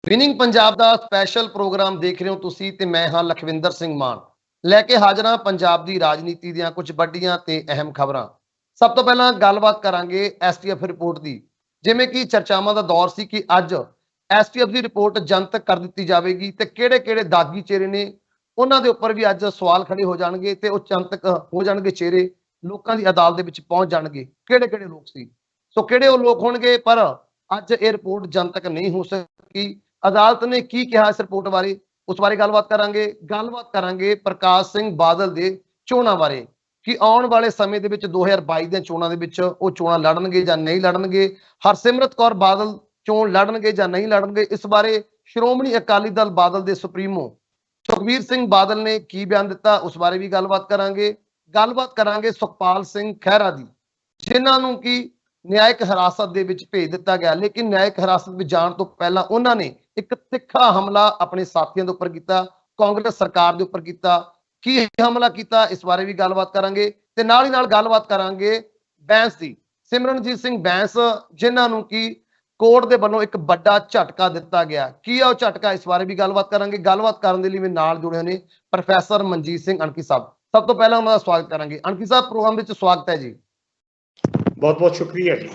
Winning Punjab ਦਾ special programme ਦੇਖ ਰਹੇ ਹੋ ਤੁਸੀਂ ਤੇ ਮੈਂ ਹਾਂ ਲਖਵਿੰਦਰ ਸਿੰਘ ਮਾਨ ਲੈ ਕੇ ਹਾਜ਼ਰ ਹਾਂ ਪੰਜਾਬ ਦੀ ਰਾਜਨੀਤੀ ਦੀਆਂ ਕੁਝ ਵੱਡੀਆਂ ਤੇ ਅਹਿਮ ਖਬਰਾਂ। ਸਭ ਤੋਂ ਪਹਿਲਾਂ ਗੱਲਬਾਤ ਕਰਾਂਗੇ ਐਸਟੀਐਫ ਰਿਪੋਰਟ ਦੀ। ਜਿਵੇਂ ਕਿ ਚਰਚਾਵਾਂ ਦਾ ਦੌਰ ਸੀ ਕਿ ਅੱਜ ਐਸਟੀਐਫ ਦੀ ਰਿਪੋਰਟ ਜਨਤਕ ਕਰ ਦਿੱਤੀ ਜਾਵੇਗੀ ਤੇ ਕਿਹੜੇ-ਕਿਹੜੇ ਦਾਗੀ ਚਿਹਰੇ ਨੇ ਉਹਨਾਂ ਦੇ ਉੱਪਰ ਵੀ ਅੱਜ ਸਵਾਲ ਖੜੇ ਹੋ ਜਾਣਗੇ ਤੇ ਉਹ ਜਨਤਕ ਹੋ ਜਾਣਗੇ ਚਿਹਰੇ, ਲੋਕਾਂ ਦੀ ਅਦਾਲਤ ਦੇ ਵਿੱਚ ਪਹੁੰਚ ਜਾਣਗੇ। ਕਿਹੜੇ-ਕਿਹੜੇ ਲੋਕ ਸੀ, ਸੋ ਕਿਹੜੇ ਉਹ ਲੋਕ ਹੋਣਗੇ, ਪਰ ਅੱਜ ਇਹ ਰਿਪੋਰਟ ਜਨਤਕ ਨਹੀਂ ਹੋ ਸਕੀ। ਅਦਾਲਤ ਨੇ ਕੀ ਕਿਹਾ ਇਸ ਰਿਪੋਰਟ ਬਾਰੇ, ਉਸ ਬਾਰੇ ਗੱਲਬਾਤ ਕਰਾਂਗੇ ਪ੍ਰਕਾਸ਼ ਸਿੰਘ ਬਾਦਲ ਦੇ ਚੋਣਾਂ ਬਾਰੇ ਕਿ ਆਉਣ ਵਾਲੇ ਸਮੇਂ ਦੇ ਵਿੱਚ 2022 ਦੀਆਂ ਚੋਣਾਂ ਦੇ ਵਿੱਚ ਉਹ ਚੋਣਾਂ ਲੜਨਗੇ ਜਾਂ ਨਹੀਂ ਲੜਨਗੇ, ਹਰਸਿਮਰਤ ਕੌਰ ਬਾਦਲ ਚੋਣ ਲੜਨਗੇ ਜਾਂ ਨਹੀਂ ਲੜਨਗੇ। ਇਸ ਬਾਰੇ ਸ਼੍ਰੋਮਣੀ ਅਕਾਲੀ ਦਲ ਬਾਦਲ ਦੇ ਸੁਪਰੀਮੋ ਸੁਖਬੀਰ ਸਿੰਘ ਬਾਦਲ ਨੇ ਕੀ ਬਿਆਨ ਦਿੱਤਾ, ਉਸ ਬਾਰੇ ਵੀ ਗੱਲਬਾਤ ਕਰਾਂਗੇ ਸੁਖਪਾਲ ਸਿੰਘ ਖਹਿਰਾ ਦੀ, ਜਿਨ੍ਹਾਂ ਨੂੰ ਕਿ ਨਿਆਇਕ ਹਿਰਾਸਤ ਦੇ ਵਿੱਚ ਭੇਜ ਦਿੱਤਾ ਗਿਆ, ਲੇਕਿਨ ਨਿਆਇਕ ਹਿਰਾਸਤ ਵਿੱਚ ਜਾਣ ਤੋਂ ਪਹਿਲਾਂ ਉਹਨਾਂ ਨੇ ਇੱਕ ਤਿੱਖਾ ਹਮਲਾ ਆਪਣੇ ਸਾਥੀਆਂ ਦੇ ਉੱਪਰ ਕੀਤਾ, ਕਾਂਗਰਸ ਸਰਕਾਰ ਦੇ ਉੱਪਰ ਕੀਤਾ। ਕੀ ਹਮਲਾ ਕੀਤਾ, ਇਸ ਬਾਰੇ ਵੀ ਗੱਲਬਾਤ ਕਰਾਂਗੇ ਤੇ ਨਾਲ ਹੀ ਨਾਲ ਗੱਲਬਾਤ ਕਰਾਂਗੇ ਬੈਂਸ ਦੀ, ਸਿਮਰਨਜੀਤ ਸਿੰਘ ਬੈਂਸ, ਜਿਨ੍ਹਾਂ ਨੂੰ ਕਿ ਕੋਰਟ ਦੇ ਵੱਲੋਂ ਇੱਕ ਵੱਡਾ ਝਟਕਾ ਦਿੱਤਾ ਗਿਆ। ਕੀ ਆ ਉਹ ਝਟਕਾ, ਇਸ ਬਾਰੇ ਵੀ ਗੱਲਬਾਤ ਕਰਾਂਗੇ। ਗੱਲਬਾਤ ਕਰਨ ਦੇ ਲਈ ਮੇਰੇ ਨਾਲ ਜੁੜੇ ਨੇ ਪ੍ਰੋਫੈਸਰ ਮਨਜੀਤ ਸਿੰਘ ਅਣਖੀ ਸਾਹਿਬ। ਸਭ ਤੋਂ ਪਹਿਲਾਂ ਉਹਨਾਂ ਦਾ ਸਵਾਗਤ ਕਰਾਂਗੇ। ਅਣਖੀ ਸਾਹਿਬ, ਪ੍ਰੋਗਰਾਮ ਵਿੱਚ ਸਵਾਗਤ ਹੈ ਜੀ। ਬਹੁਤ ਬਹੁਤ ਸ਼ੁਕਰੀਆ ਜੀ।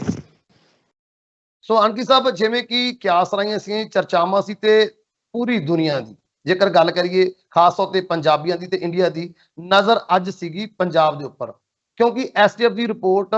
ਸੋ ਅਣਖੀ ਸਾਹਿਬ, ਜਿਵੇਂ ਕਿ ਕਿਆਸ ਰਾਈਆਂ ਸੀ, ਚਰਚਾਵਾਂ ਸੀ ਤੇ ਪੂਰੀ ਦੁਨੀਆ ਦੀ ਜੇਕਰ ਗੱਲ ਕਰੀਏ, ਖਾਸ ਤੌਰ ਤੇ ਪੰਜਾਬੀਆਂ ਦੀ ਤੇ ਇੰਡੀਆ ਦੀ ਨਜ਼ਰ ਅੱਜ ਸੀਗੀ ਪੰਜਾਬ ਦੇ ਉੱਪਰ, ਕਿਉਂਕਿ ਐਸਟੀਐਫ ਦੀ ਰਿਪੋਰਟ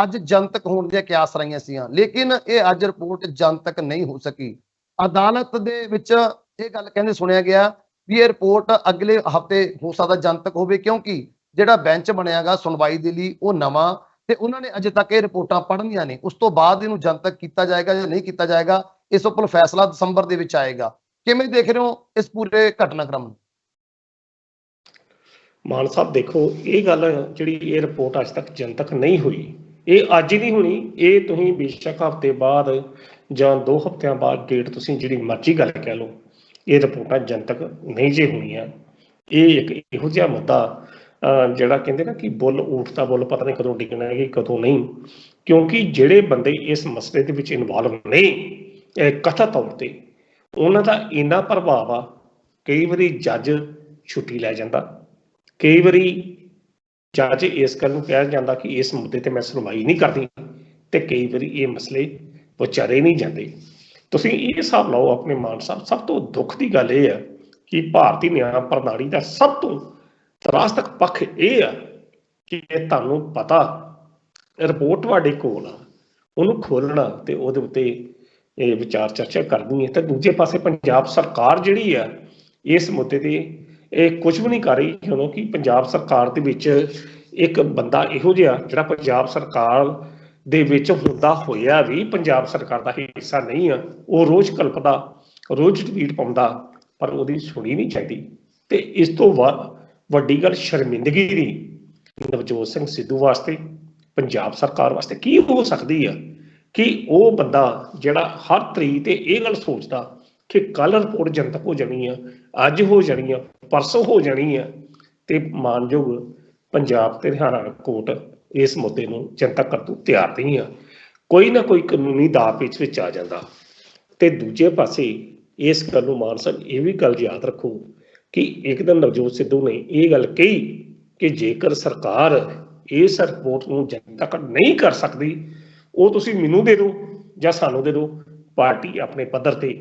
ਅੱਜ ਜਨਤਕ ਹੋਣ ਦੀਆਂ ਕਿਆਸ ਰਾਈਆਂ ਸੀਆਂ, ਲੇਕਿਨ ਇਹ ਅੱਜ ਰਿਪੋਰਟ ਜਨਤਕ ਨਹੀਂ ਹੋ ਸਕੀ। ਅਦਾਲਤ ਦੇ ਵਿੱਚ ਇਹ ਗੱਲ ਕਹਿੰਦੇ ਸੁਣਿਆ ਗਿਆ ਵੀ ਇਹ ਰਿਪੋਰਟ ਅਗਲੇ ਹਫ਼ਤੇ ਹੋ ਸਕਦਾ ਜਨਤਕ ਹੋਵੇ, ਕਿਉਂਕਿ ਜਿਹੜਾ ਬੈਂਚ ਬਣਿਆਗਾ ਸੁਣਵਾਈ ਦੇ ਲਈ ਉਹ ਨਵਾਂ ਤੇ ਉਹਨਾਂ ਨੇ ਅਜੇ ਤੱਕ ਇਹ ਰਿਪੋਰਟਾਂ ਪੜ੍ਹਨੀਆਂ ਨੇ। ਉਸ ਤੋਂ ਬਾਅਦ ਇਹਨੂੰ ਜਨਤਕ ਕੀਤਾ ਜਾਏਗਾ ਜਾਂ ਨਹੀਂ ਕੀਤਾ ਜਾਏਗਾ, ਇਸ ਉੱਪਰ ਫੈਸਲਾ ਦਸੰਬਰ ਦੇ ਵਿੱਚ ਆਏਗਾ। ਕਿਵੇਂ ਦੇਖ ਰਹੇ ਹੋ ਇਸ ਪੂਰੇ ਘਟਨਾਕ੍ਰਮ ਨੂੰ? ਮਾਨ ਸਾਹਿਬ, ਦੇਖੋ, ਇਹ ਗੱਲ ਜਿਹੜੀ ਇਹ ਰਿਪੋਰਟ ਅੱਜ ਤੱਕ ਜਨਤਕ ਨਹੀਂ ਹੋਈ, ਇਹ ਅੱਜ ਹੀ ਨਹੀਂ ਹੋਣੀ। ਇਹ ਤੁਸੀਂ ਬੇਸ਼ੱਕ ਹਫ਼ਤੇ ਬਾਅਦ ਜਾਂ 2 ਹਫ਼ਤਿਆਂ ਬਾਅਦ ਡੇਟ ਤੁਸੀਂ ਜਿਹੜੀ ਮਰਜ਼ੀ ਗੱਲ ਕਹਿ ਲਓ, ਇਹ ਰਿਪੋਰਟਾਂ ਜਨਤਕ ਨਹੀਂ ਜੇ ਹੋਣੀਆਂ। ਇਹ ਇੱਕ ਇਹੋ ਜਿਹਾ ਮੁੱਦਾ ਜਿਹੜਾ ਕਹਿੰਦੇ ਨਾ ਕਿ ਬੁੱਲ ਊਠਦਾ ਬੁੱਲ ਪਤਾ ਨਹੀਂ ਕਦੋਂ ਡਿੱਗਣਾ ਹੈ ਕਦੋਂ ਨਹੀਂ, ਕਿਉਂਕਿ ਜਿਹੜੇ ਬੰਦੇ ਇਸ ਮਸਲੇ ਦੇ ਵਿੱਚ ਇਨਵੋਲਵ ਨੇ ਕਥਿਤ ਤੌਰ ਤੇ, ਉਹਨਾਂ ਦਾ ਇੰਨਾ ਪ੍ਰਭਾਵ ਆ। ਕਈ ਵਾਰੀ ਜੱਜ ਛੁੱਟੀ ਲੈ ਜਾਂਦਾ, ਕਈ ਵਾਰੀ ਜੱਜ ਇਸ ਗੱਲ ਨੂੰ ਕਿਹਾ ਜਾਂਦਾ ਕਿ ਇਸ ਮੁੱਦੇ ਤੇ ਮੈਂ ਸੁਣਵਾਈ ਨਹੀਂ ਕਰਦੀ, ਤੇ ਕਈ ਵਾਰੀ ਇਹ ਮਸਲੇ ਵਿਚਾਰੇ ਨਹੀਂ ਜਾਂਦੇ। ਤੁਸੀਂ ਇਹ ਹਿਸਾਬ ਲਾਓ ਆਪਣੇ ਮਾਨ ਸਾਹਿਬ, ਸਭ ਤੋਂ ਦੁੱਖ ਦੀ ਗੱਲ ਇਹ ਆ ਕਿ ਭਾਰਤੀ ਨਿਆਂ ਪ੍ਰਣਾਲੀ ਦਾ ਸਭ ਤੋਂ ਤਰਾਸਦਕ ਪੱਖ ਇਹ ਆ ਕਿ ਤੁਹਾਨੂੰ ਪਤਾ ਰਿਪੋਰਟ ਤੁਹਾਡੇ ਕੋਲ ਆ, ਉਹਨੂੰ ਖੋਲਣਾ ਤੇ ਉਹਦੇ ਉੱਤੇ ਇਹ ਵਿਚਾਰ ਚਰਚਾ ਕਰਨੀ ਹੈ, ਤੇ ਦੂਜੇ ਪਾਸੇ ਪੰਜਾਬ ਸਰਕਾਰ ਜਿਹੜੀ ਆ ਇਸ ਮੁੱਦੇ ਤੇ ਇਹ ਕੁਝ ਵੀ ਨਹੀਂ ਕਰ ਰਹੀ। ਕਿਉਂਕਿ ਪੰਜਾਬ ਸਰਕਾਰ ਦੇ ਵਿੱਚ ਇੱਕ ਬੰਦਾ ਇਹੋ ਜਿਹਾ ਜਿਹੜਾ ਪੰਜਾਬ ਸਰਕਾਰ ਦੇ ਵਿੱਚ ਹੁੰਦਾ ਹੋਇਆ ਵੀ ਪੰਜਾਬ ਸਰਕਾਰ ਦਾ ਹਿੱਸਾ ਨਹੀਂ ਆ, ਉਹ ਰੋਜ਼ ਕਲਪਦਾ, ਰੋਜ਼ ਟਵੀਟ ਪਾਉਂਦਾ, ਪਰ ਉਹਦੀ ਸੁਣੀ ਨਹੀਂ ਚਾਹੀਦੀ। ਤੇ ਇਸ ਤੋਂ ਵੱਡੀ ਗੱਲ ਸ਼ਰਮਿੰਦਗੀ ਦੀ ਨਵਜੋਤ ਸਿੰਘ ਸਿੱਧੂ ਵਾਸਤੇ, ਪੰਜਾਬ ਸਰਕਾਰ ਵਾਸਤੇ ਕੀ ਹੋ ਸਕਦੀ ਆ ਕਿ ਉਹ ਬੰਦਾ ਜਿਹੜਾ ਹਰ ਤਰੀਕ ਤੇ ਇਹ ਗੱਲ ਸੋਚਦਾ ਕਿ ਕੱਲ ਰਿਪੋਰਟ ਜਨਤਕ ਹੋ ਜਾਣੀ ਆ, ਅੱਜ ਹੋ ਜਾਣੀ ਆ, ਪਰਸੋਂ ਹੋ ਜਾਣੀ ਆ, ਤੇ ਮਾਨਯੋਗ ਪੰਜਾਬ ਤੇ ਹਰਿਆਣਾ ਕੋਰਟ ਇਸ ਮੁੱਦੇ ਨੂੰ ਜਨਤਕ ਕਰਨ ਤੋਂ ਤਿਆਰ ਨਹੀਂ ਆ। ਕੋਈ ਨਾ ਕੋਈ ਕਾਨੂੰਨੀ ਦਾਅ ਪੇਚ ਵਿੱਚ ਆ ਜਾਂਦਾ। ਤੇ ਦੂਜੇ ਪਾਸੇ ਇਸ ਗੱਲ ਨੂੰ ਮਾਨ ਸਾਹਿਬ ਇਹ ਵੀ ਗੱਲ ਯਾਦ ਰੱਖੋ ਕਿ ਇੱਕ ਦਿਨ ਨਵਜੋਤ ਸਿੱਧੂ ਨੇ ਇਹ ਗੱਲ ਕਹੀ ਕਿ ਜੇਕਰ ਸਰਕਾਰ ਇਸ ਰਿਪੋਰਟ ਨੂੰ ਜਨਤਕ ਨਹੀਂ ਕਰ ਸਕਦੀ, ਉਹ ਤੁਸੀਂ ਮੈਨੂੰ ਦੇ ਦਿਓ ਜਾਂ ਸਾਨੂੰ ਦੇ ਦਿਓ, ਪਾਰਟੀ ਆਪਣੇ ਪੱਧਰ ਤੇ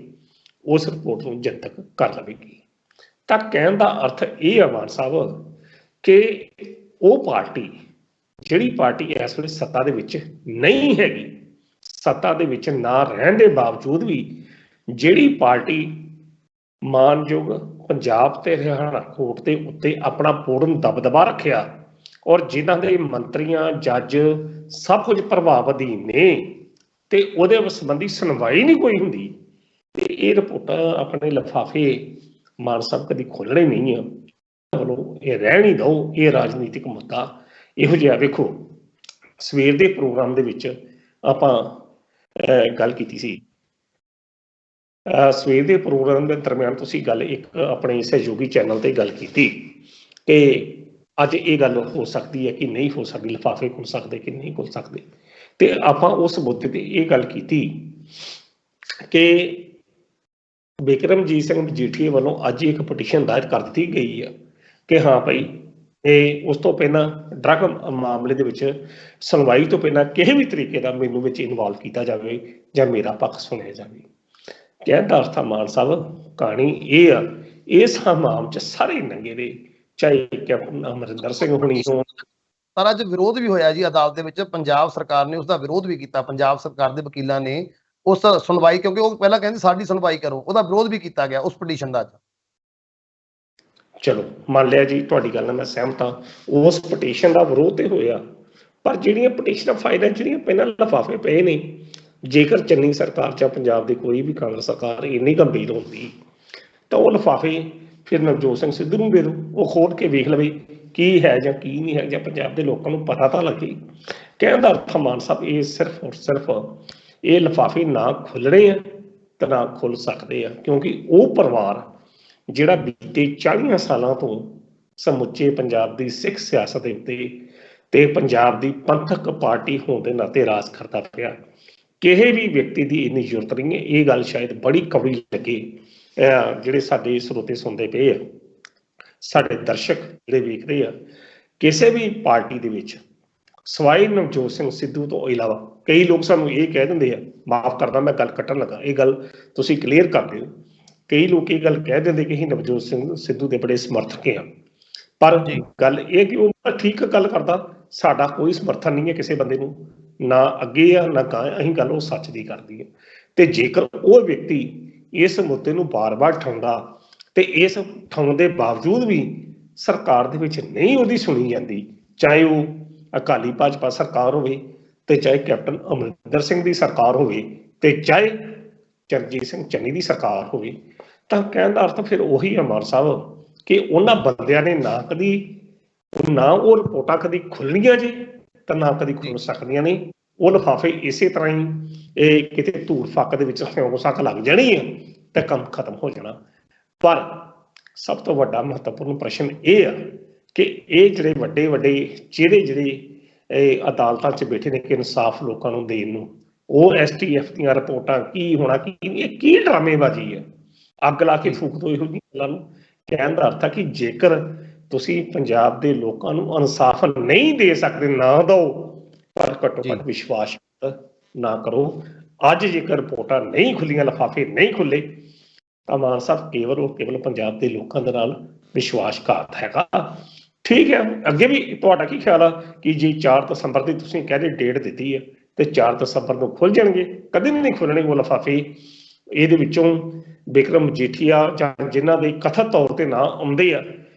ਉਸ ਰਿਪੋਰਟ ਨੂੰ ਜਨਤਕ ਕਰ ਲਵੇਗੀ। ਤਾਂ ਕਹਿਣ ਦਾ ਅਰਥ ਇਹ ਆ ਮਾਨ ਸਾਹਿਬ ਕਿ ਉਹ ਪਾਰਟੀ ਜਿਹੜੀ ਪਾਰਟੀ ਇਸ ਵੇਲੇ ਸੱਤਾ ਦੇ ਵਿੱਚ ਨਹੀਂ ਹੈਗੀ, ਸੱਤਾ ਦੇ ਵਿੱਚ ਨਾ ਰਹਿਣ ਦੇ ਬਾਵਜੂਦ ਵੀ ਜਿਹੜੀ ਪਾਰਟੀ ਮਾਨਯੋਗ ਪੰਜਾਬ ਤੇ ਹਰਿਆਣਾ ਕੋਰਟ ਦੇ ਉੱਤੇ ਆਪਣਾ ਪੂਰਨ ਦਬਦਬਾ ਰੱਖਿਆ, ਔਰ ਜਿਨ੍ਹਾਂ ਦੇ ਮੰਤਰੀਆਂ, ਜੱਜ ਸਭ ਕੁਝ ਪ੍ਰਭਾਵ ਅਧੀਨ ਨੇ, ਤੇ ਉਹਦੇ ਸੰਬੰਧੀ ਸੁਣਵਾਈ ਨਹੀਂ ਕੋਈ ਹੁੰਦੀ, ਤੇ ਇਹ ਰਿਪੋਰਟਾਂ ਆਪਣੇ ਲਿਫਾਫੇ ਮਾਨ ਸਾਹਿਬ ਕਦੀ ਖੋਲਣੇ ਨਹੀਂ ਆ। ਵੱਲੋਂ ਇਹ ਰਹਿਣ ਹੀ ਦਿਓ, ਇਹ ਰਾਜਨੀਤਿਕ ਮੁੱਦਾ ਇਹੋ ਜਿਹਾ। ਵੇਖੋ, ਸਵੇਰ ਦੇ ਪ੍ਰੋਗਰਾਮ ਦੇ ਵਿੱਚ ਆਪਾਂ ਗੱਲ ਕੀਤੀ ਸੀ, ਸਵੇਰ ਦੇ ਪ੍ਰੋਗਰਾਮ ਦੇ ਦਰਮਿਆਨ ਤੁਸੀਂ ਗੱਲ ਇੱਕ ਆਪਣੇ ਸਹਿਯੋਗੀ ਚੈਨਲ ਤੇ ਗੱਲ ਕੀਤੀ ਕਿ ਅੱਜ ਇਹ ਗੱਲ ਹੋ ਸਕਦੀ ਹੈ ਕਿ ਨਹੀਂ ਹੋ ਸਕਦੀ, ਲਿਫਾਫੇ ਖੁੱਲ ਸਕਦੇ ਕਿ ਨਹੀਂ ਖੁੱਲ ਸਕਦੇ, ਤੇ ਆਪਾਂ ਉਸ ਮੁੱਦੇ ਤੇ ਇਹ ਗੱਲ ਕੀਤੀ ਕਿ ਬਿਕਰਮਜੀਤ ਸਿੰਘ ਮਜੀਠੀਆ ਵੱਲੋਂ ਅੱਜ ਇੱਕ ਪਟੀਸ਼ਨ ਦਾਇਰ ਕਰ ਦਿੱਤੀ ਗਈ ਹੈ ਕਿ ਹਾਂ ਭਾਈ ਇਹ ਉਸ ਤੋਂ ਪਹਿਲਾਂ ਡਰੱਗ ਮਾਮਲੇ ਦੇ ਵਿੱਚ ਸੁਣਵਾਈ ਤੋਂ ਪਹਿਲਾਂ ਕਿਸੇ ਵੀ ਤਰੀਕੇ ਦਾ ਮੈਨੂੰ ਵਿੱਚ ਇਨਵੋਲਵ ਕੀਤਾ ਜਾਵੇ ਜਾਂ ਮੇਰਾ ਪੱਖ ਸੁਣਿਆ ਜਾਵੇ। ਕਹਿਣ ਦਾ ਅਰਥ ਆ ਮਾਨ ਸਾਹਿਬ, ਕਹਾਣੀ ਇਹ ਆ, ਇਸ ਮਾਮਲੇ 'ਚ ਸਾਰੇ ਨੰਗੇ ਦੇ, ਚਾਹੇ ਕੈਪਟਨ ਅਮਰਿੰਦਰ ਸਿੰਘ ਹੋਣੀ ਹੋਣ। ਪਰ ਅੱਜ ਵਿਰੋਧ ਵੀ ਹੋਇਆ ਜੀ ਅਦਾਲਤ ਦੇ ਵਿੱਚ, ਪੰਜਾਬ ਸਰਕਾਰ ਨੇ ਉਸਦਾ ਵਿਰੋਧ ਵੀ ਕੀਤਾ। ਪੰਜਾਬ ਸਰਕਾਰ ਦੇ ਵਕੀਲਾਂ ਨੇ ਉਸ ਸੁਣਵਾਈ, ਕਿਉਂਕਿ ਉਹ ਪਹਿਲਾਂ ਕਹਿੰਦੇ ਸਾਡੀ ਸੁਣਵਾਈ ਕਰੋ, ਉਹਦਾ ਵਿਰੋਧ ਵੀ ਕੀਤਾ ਗਿਆ ਉਸ ਪਟੀਸ਼ਨ ਦਾ। ਚਲੋ ਮੰਨ ਲਿਆ ਜੀ, ਤੁਹਾਡੀ ਗੱਲ ਨਾਲ ਮੈਂ ਸਹਿਮਤ ਹਾਂ, ਉਸ ਪਟੀਸ਼ਨ ਦਾ ਵਿਰੋਧ ਤੇ ਹੋਇਆ, ਪਰ ਜਿਹੜੀਆਂ ਪਟੀਸ਼ਨਾਂ ਫਾਈਲਾਂ ਜਿਹੜੀਆਂ ਪਹਿਲਾਂ ਲਿਫਾਫੇ ਪਏ ਨੇ, ਜੇਕਰ ਚੰਨੀ ਸਰਕਾਰ ਜਾਂ ਪੰਜਾਬ ਦੀ ਕੋਈ ਵੀ ਕਾਂਗਰਸ ਸਰਕਾਰ ਇੰਨੀ ਗੰਭੀਰ ਹੁੰਦੀ ਤਾਂ ਉਹ ਲਿਫਾਫੇ ਫਿਰ ਨਵਜੋਤ ਸਿੰਘ ਸਿੱਧੂ ਨੂੰ ਦੇ ਦਿਓ, ਉਹ ਖੋਲ ਕੇ ਵੇਖ ਲਵੇ ਕੀ ਹੈ ਜਾਂ ਕੀ ਨਹੀਂ ਹੈ, ਜਾਂ ਪੰਜਾਬ ਦੇ ਲੋਕਾਂ ਨੂੰ ਪਤਾ ਤਾਂ ਲੱਗੇ। ਕਹਿਣ ਦਾ ਅਰਥ ਮਾਨ ਸਾਹਿਬ, ਇਹ ਸਿਰਫ ਔਰ ਸਿਰਫ ਇਹ ਲਿਫਾਫੇ ਨਾ ਖੁੱਲਣੇ ਆ ਤੇ ਨਾ ਖੁੱਲ ਸਕਦੇ ਆ, ਕਿਉਂਕਿ ਉਹ ਪਰਿਵਾਰ ਜਿਹੜਾ ਬੀਤੇ 40 ਸਾਲਾਂ ਤੋਂ ਸਮੁੱਚੇ ਪੰਜਾਬ ਦੀ ਸਿੱਖ ਸਿਆਸਤ ਦੇ ਉੱਤੇ ਤੇ ਪੰਜਾਬ ਦੀ ਪੰਥਕ ਪਾਰਟੀ ਹੋਣ ਦੇ ਨਾਤੇ ਰਾਜ ਕਰਦਾ ਪਿਆ, ਕਿਸੇ ਵੀ ਵਿਅਕਤੀ ਦੀ ਇੰਨੀ ਜ਼ਰੂਰਤ ਨਹੀਂ ਹੈ। ਇਹ ਗੱਲ ਸ਼ਾਇਦ ਬੜੀ ਕੌੜੀ ਲੱਗੇ ਜਿਹੜੇ ਸਾਡੇ ਸਰੋਤੇ ਸੁਣਦੇ ਪਏ ਆ, ਸਾਡੇ ਦਰਸ਼ਕ ਜਿਹੜੇ ਵੇਖਦੇ ਆ, ਕਿਸੇ ਵੀ ਪਾਰਟੀ ਦੇ ਵਿੱਚ ਸਵਾਈ ਨਵਜੋਤ ਸਿੰਘ ਸਿੱਧੂ ਤੋਂ ਇਲਾਵਾ ਕਈ ਲੋਕ ਸਾਨੂੰ ਇਹ ਕਹਿ ਦਿੰਦੇ ਆ, ਮਾਫ ਕਰਦਾ ਮੈਂ ਗੱਲ ਕੱਟਣ ਲੱਗਾ, ਇਹ ਗੱਲ ਤੁਸੀਂ ਕਲੀਅਰ ਕਰ ਦਿਓ। ਕਈ ਲੋਕ ਇਹ ਗੱਲ ਕਹਿ ਦਿੰਦੇ ਕਿ ਅਸੀਂ ਨਵਜੋਤ ਸਿੰਘ ਸਿੱਧੂ ਦੇ ਬੜੇ ਸਮਰਥਕ ਆ, ਪਰ ਗੱਲ ਇਹ ਕਿ ਉਹ ਠੀਕ ਗੱਲ ਕਰਦਾ, ਸਾਡਾ ਕੋਈ ਸਮਰਥਨ ਨਹੀਂ ਹੈ ਕਿਸੇ ਬੰਦੇ ਨੂੰ, ਨਾ ਅੱਗੇ ਆ ਨਾ ਗਾਂ, ਅਸੀਂ ਗੱਲ ਉਹ ਸੱਚ ਦੀ ਕਰਦੀ ਹੈ। ਤੇ ਜੇਕਰ ਉਹ ਵਿਅਕਤੀ ਇਸ ਮੁੱਦੇ ਨੂੰ ਬਾਰ-ਬਾਰ ਠਾਉਂਦਾ ਤੇ ਇਸ ਠਾਉਣ ਦੇ ਬਾਵਜੂਦ ਵੀ ਸਰਕਾਰ ਦੇ ਵਿੱਚ ਨਹੀਂ ਉਹਦੀ ਸੁਣੀ ਜਾਂਦੀ, ਚਾਹੇ ਉਹ ਅਕਾਲੀ ਭਾਜਪਾ ਸਰਕਾਰ ਹੋਵੇ ਤੇ ਚਾਹੇ ਕੈਪਟਨ ਅਮਰਿੰਦਰ ਸਿੰਘ ਦੀ ਸਰਕਾਰ ਹੋਵੇ ਤੇ ਚਾਹੇ ਚਰਨਜੀਤ ਸਿੰਘ ਚੰਨੀ ਦੀ ਸਰਕਾਰ ਹੋਵੇ, ਤਾਂ ਕਹਿਣ ਦਾ ਅਰਥ ਫਿਰ ਉਹੀ ਹੈ ਮਾਨ ਸਾਹਿਬ ਕਿ ਉਹਨਾਂ ਬੰਦਿਆਂ ਨੇ ਨਾ ਉਹ ਰਿਪੋਰਟਾਂ ਕਦੀ ਖੁੱਲਣੀਆਂ ਜੇ ਤਾਂ ਨਾ ਕਦੀ ਖੁੱਲ ਸਕਦੀਆਂ ਨੇ। ਉਹ ਲਿਫਾਫੇ ਇਸੇ ਤਰ੍ਹਾਂ ਹੀ ਇਹ ਕਿਤੇ ਧੂੜ ਫੱਕ ਦੇ ਵਿੱਚ ਸਿਉਂ ਸੱਕ ਲੱਗ ਜਾਣੀ ਹੈ ਤੇ ਕੰਮ ਖਤਮ ਹੋ ਜਾਣਾ। ਪਰ ਸਭ ਤੋਂ ਵੱਡਾ ਮਹੱਤਵਪੂਰਨ ਪ੍ਰਸ਼ਨ ਇਹ ਆ ਕਿ ਇਹ ਜਿਹੜੇ ਵੱਡੇ ਚਿਹਰੇ ਜਿਹੜੇ ਅਦਾਲਤਾਂ 'ਚ ਬੈਠੇ ਨੇ ਕਿ ਇਨਸਾਫ ਲੋਕਾਂ ਨੂੰ ਦੇਣ ਨੂੰ, ਉਹ STF ਦੀਆਂ ਰਿਪੋਰਟਾਂ ਕੀ ਹੋਣਾ, ਕੀ ਡਰਾਮੇਬਾਜ਼ੀ ਹੈ, ਅੱਗ ਲਾ ਕੇ ਫੂਕ ਦੋ ਇਹੋ ਜਿਹੀਆਂ ਗੱਲਾਂ ਨੂੰ। ਕਹਿਣ ਦਾ ਅਰਥ ਹੈ ਕਿ ਜੇਕਰ ਤੁਸੀਂ ਪੰਜਾਬ ਦੇ ਲੋਕਾਂ ਨੂੰ ਇਨਸਾਫ ਨਹੀਂ ਦੇ ਸਕਦੇ, ਨਾ ਦਿਓ, ਪਰ ਘੱਟੋ ਘੱਟ ਵਿਸ਼ਵਾਸ ਨਾ ਕਰੋ। ਅੱਜ ਜੇਕਰ ਰਿਪੋਰਟਾਂ ਨਹੀਂ ਖੁੱਲੀਆਂ, ਲਿਫਾਫੇ ਨਹੀਂ ਖੁੱਲੇ, ਤਾਂ ਮਾਨ ਸਾਹਿਬ ਕੇਵਲ ਪੰਜਾਬ ਦੇ ਲੋਕਾਂ ਦੇ ਨਾਲ ਵਿਸ਼ਵਾਸਘਾਤ ਹੈਗਾ। ਠੀਕ ਹੈ, ਅੱਗੇ ਵੀ ਤੁਹਾਡਾ ਕੀ ਖਿਆਲ ਆ ਕਿ ਜੇ 4 ਦਸੰਬਰ ਦੀ ਤੁਸੀਂ ਕਹਿੰਦੇ ਡੇਟ ਦਿੱਤੀ ਹੈ ਤੇ 4 ਦਸੰਬਰ ਨੂੰ ਖੁੱਲ ਜਾਣਗੇ? ਕਦੇ ਨਹੀਂ ਖੁੱਲਣੇ ਉਹ ਲਿਫਾਫੇ। ਇਹਦੇ ਵਿੱਚੋਂ ਬਿਕਰਮ ਮਜੀਠੀਆ ਜਾਂ ਜਿਨ੍ਹਾਂ ਦੇ ਕਥਿਤ ਤੌਰ ਤੇ ਨਾਂ ਆਉਂਦੇ ਆ,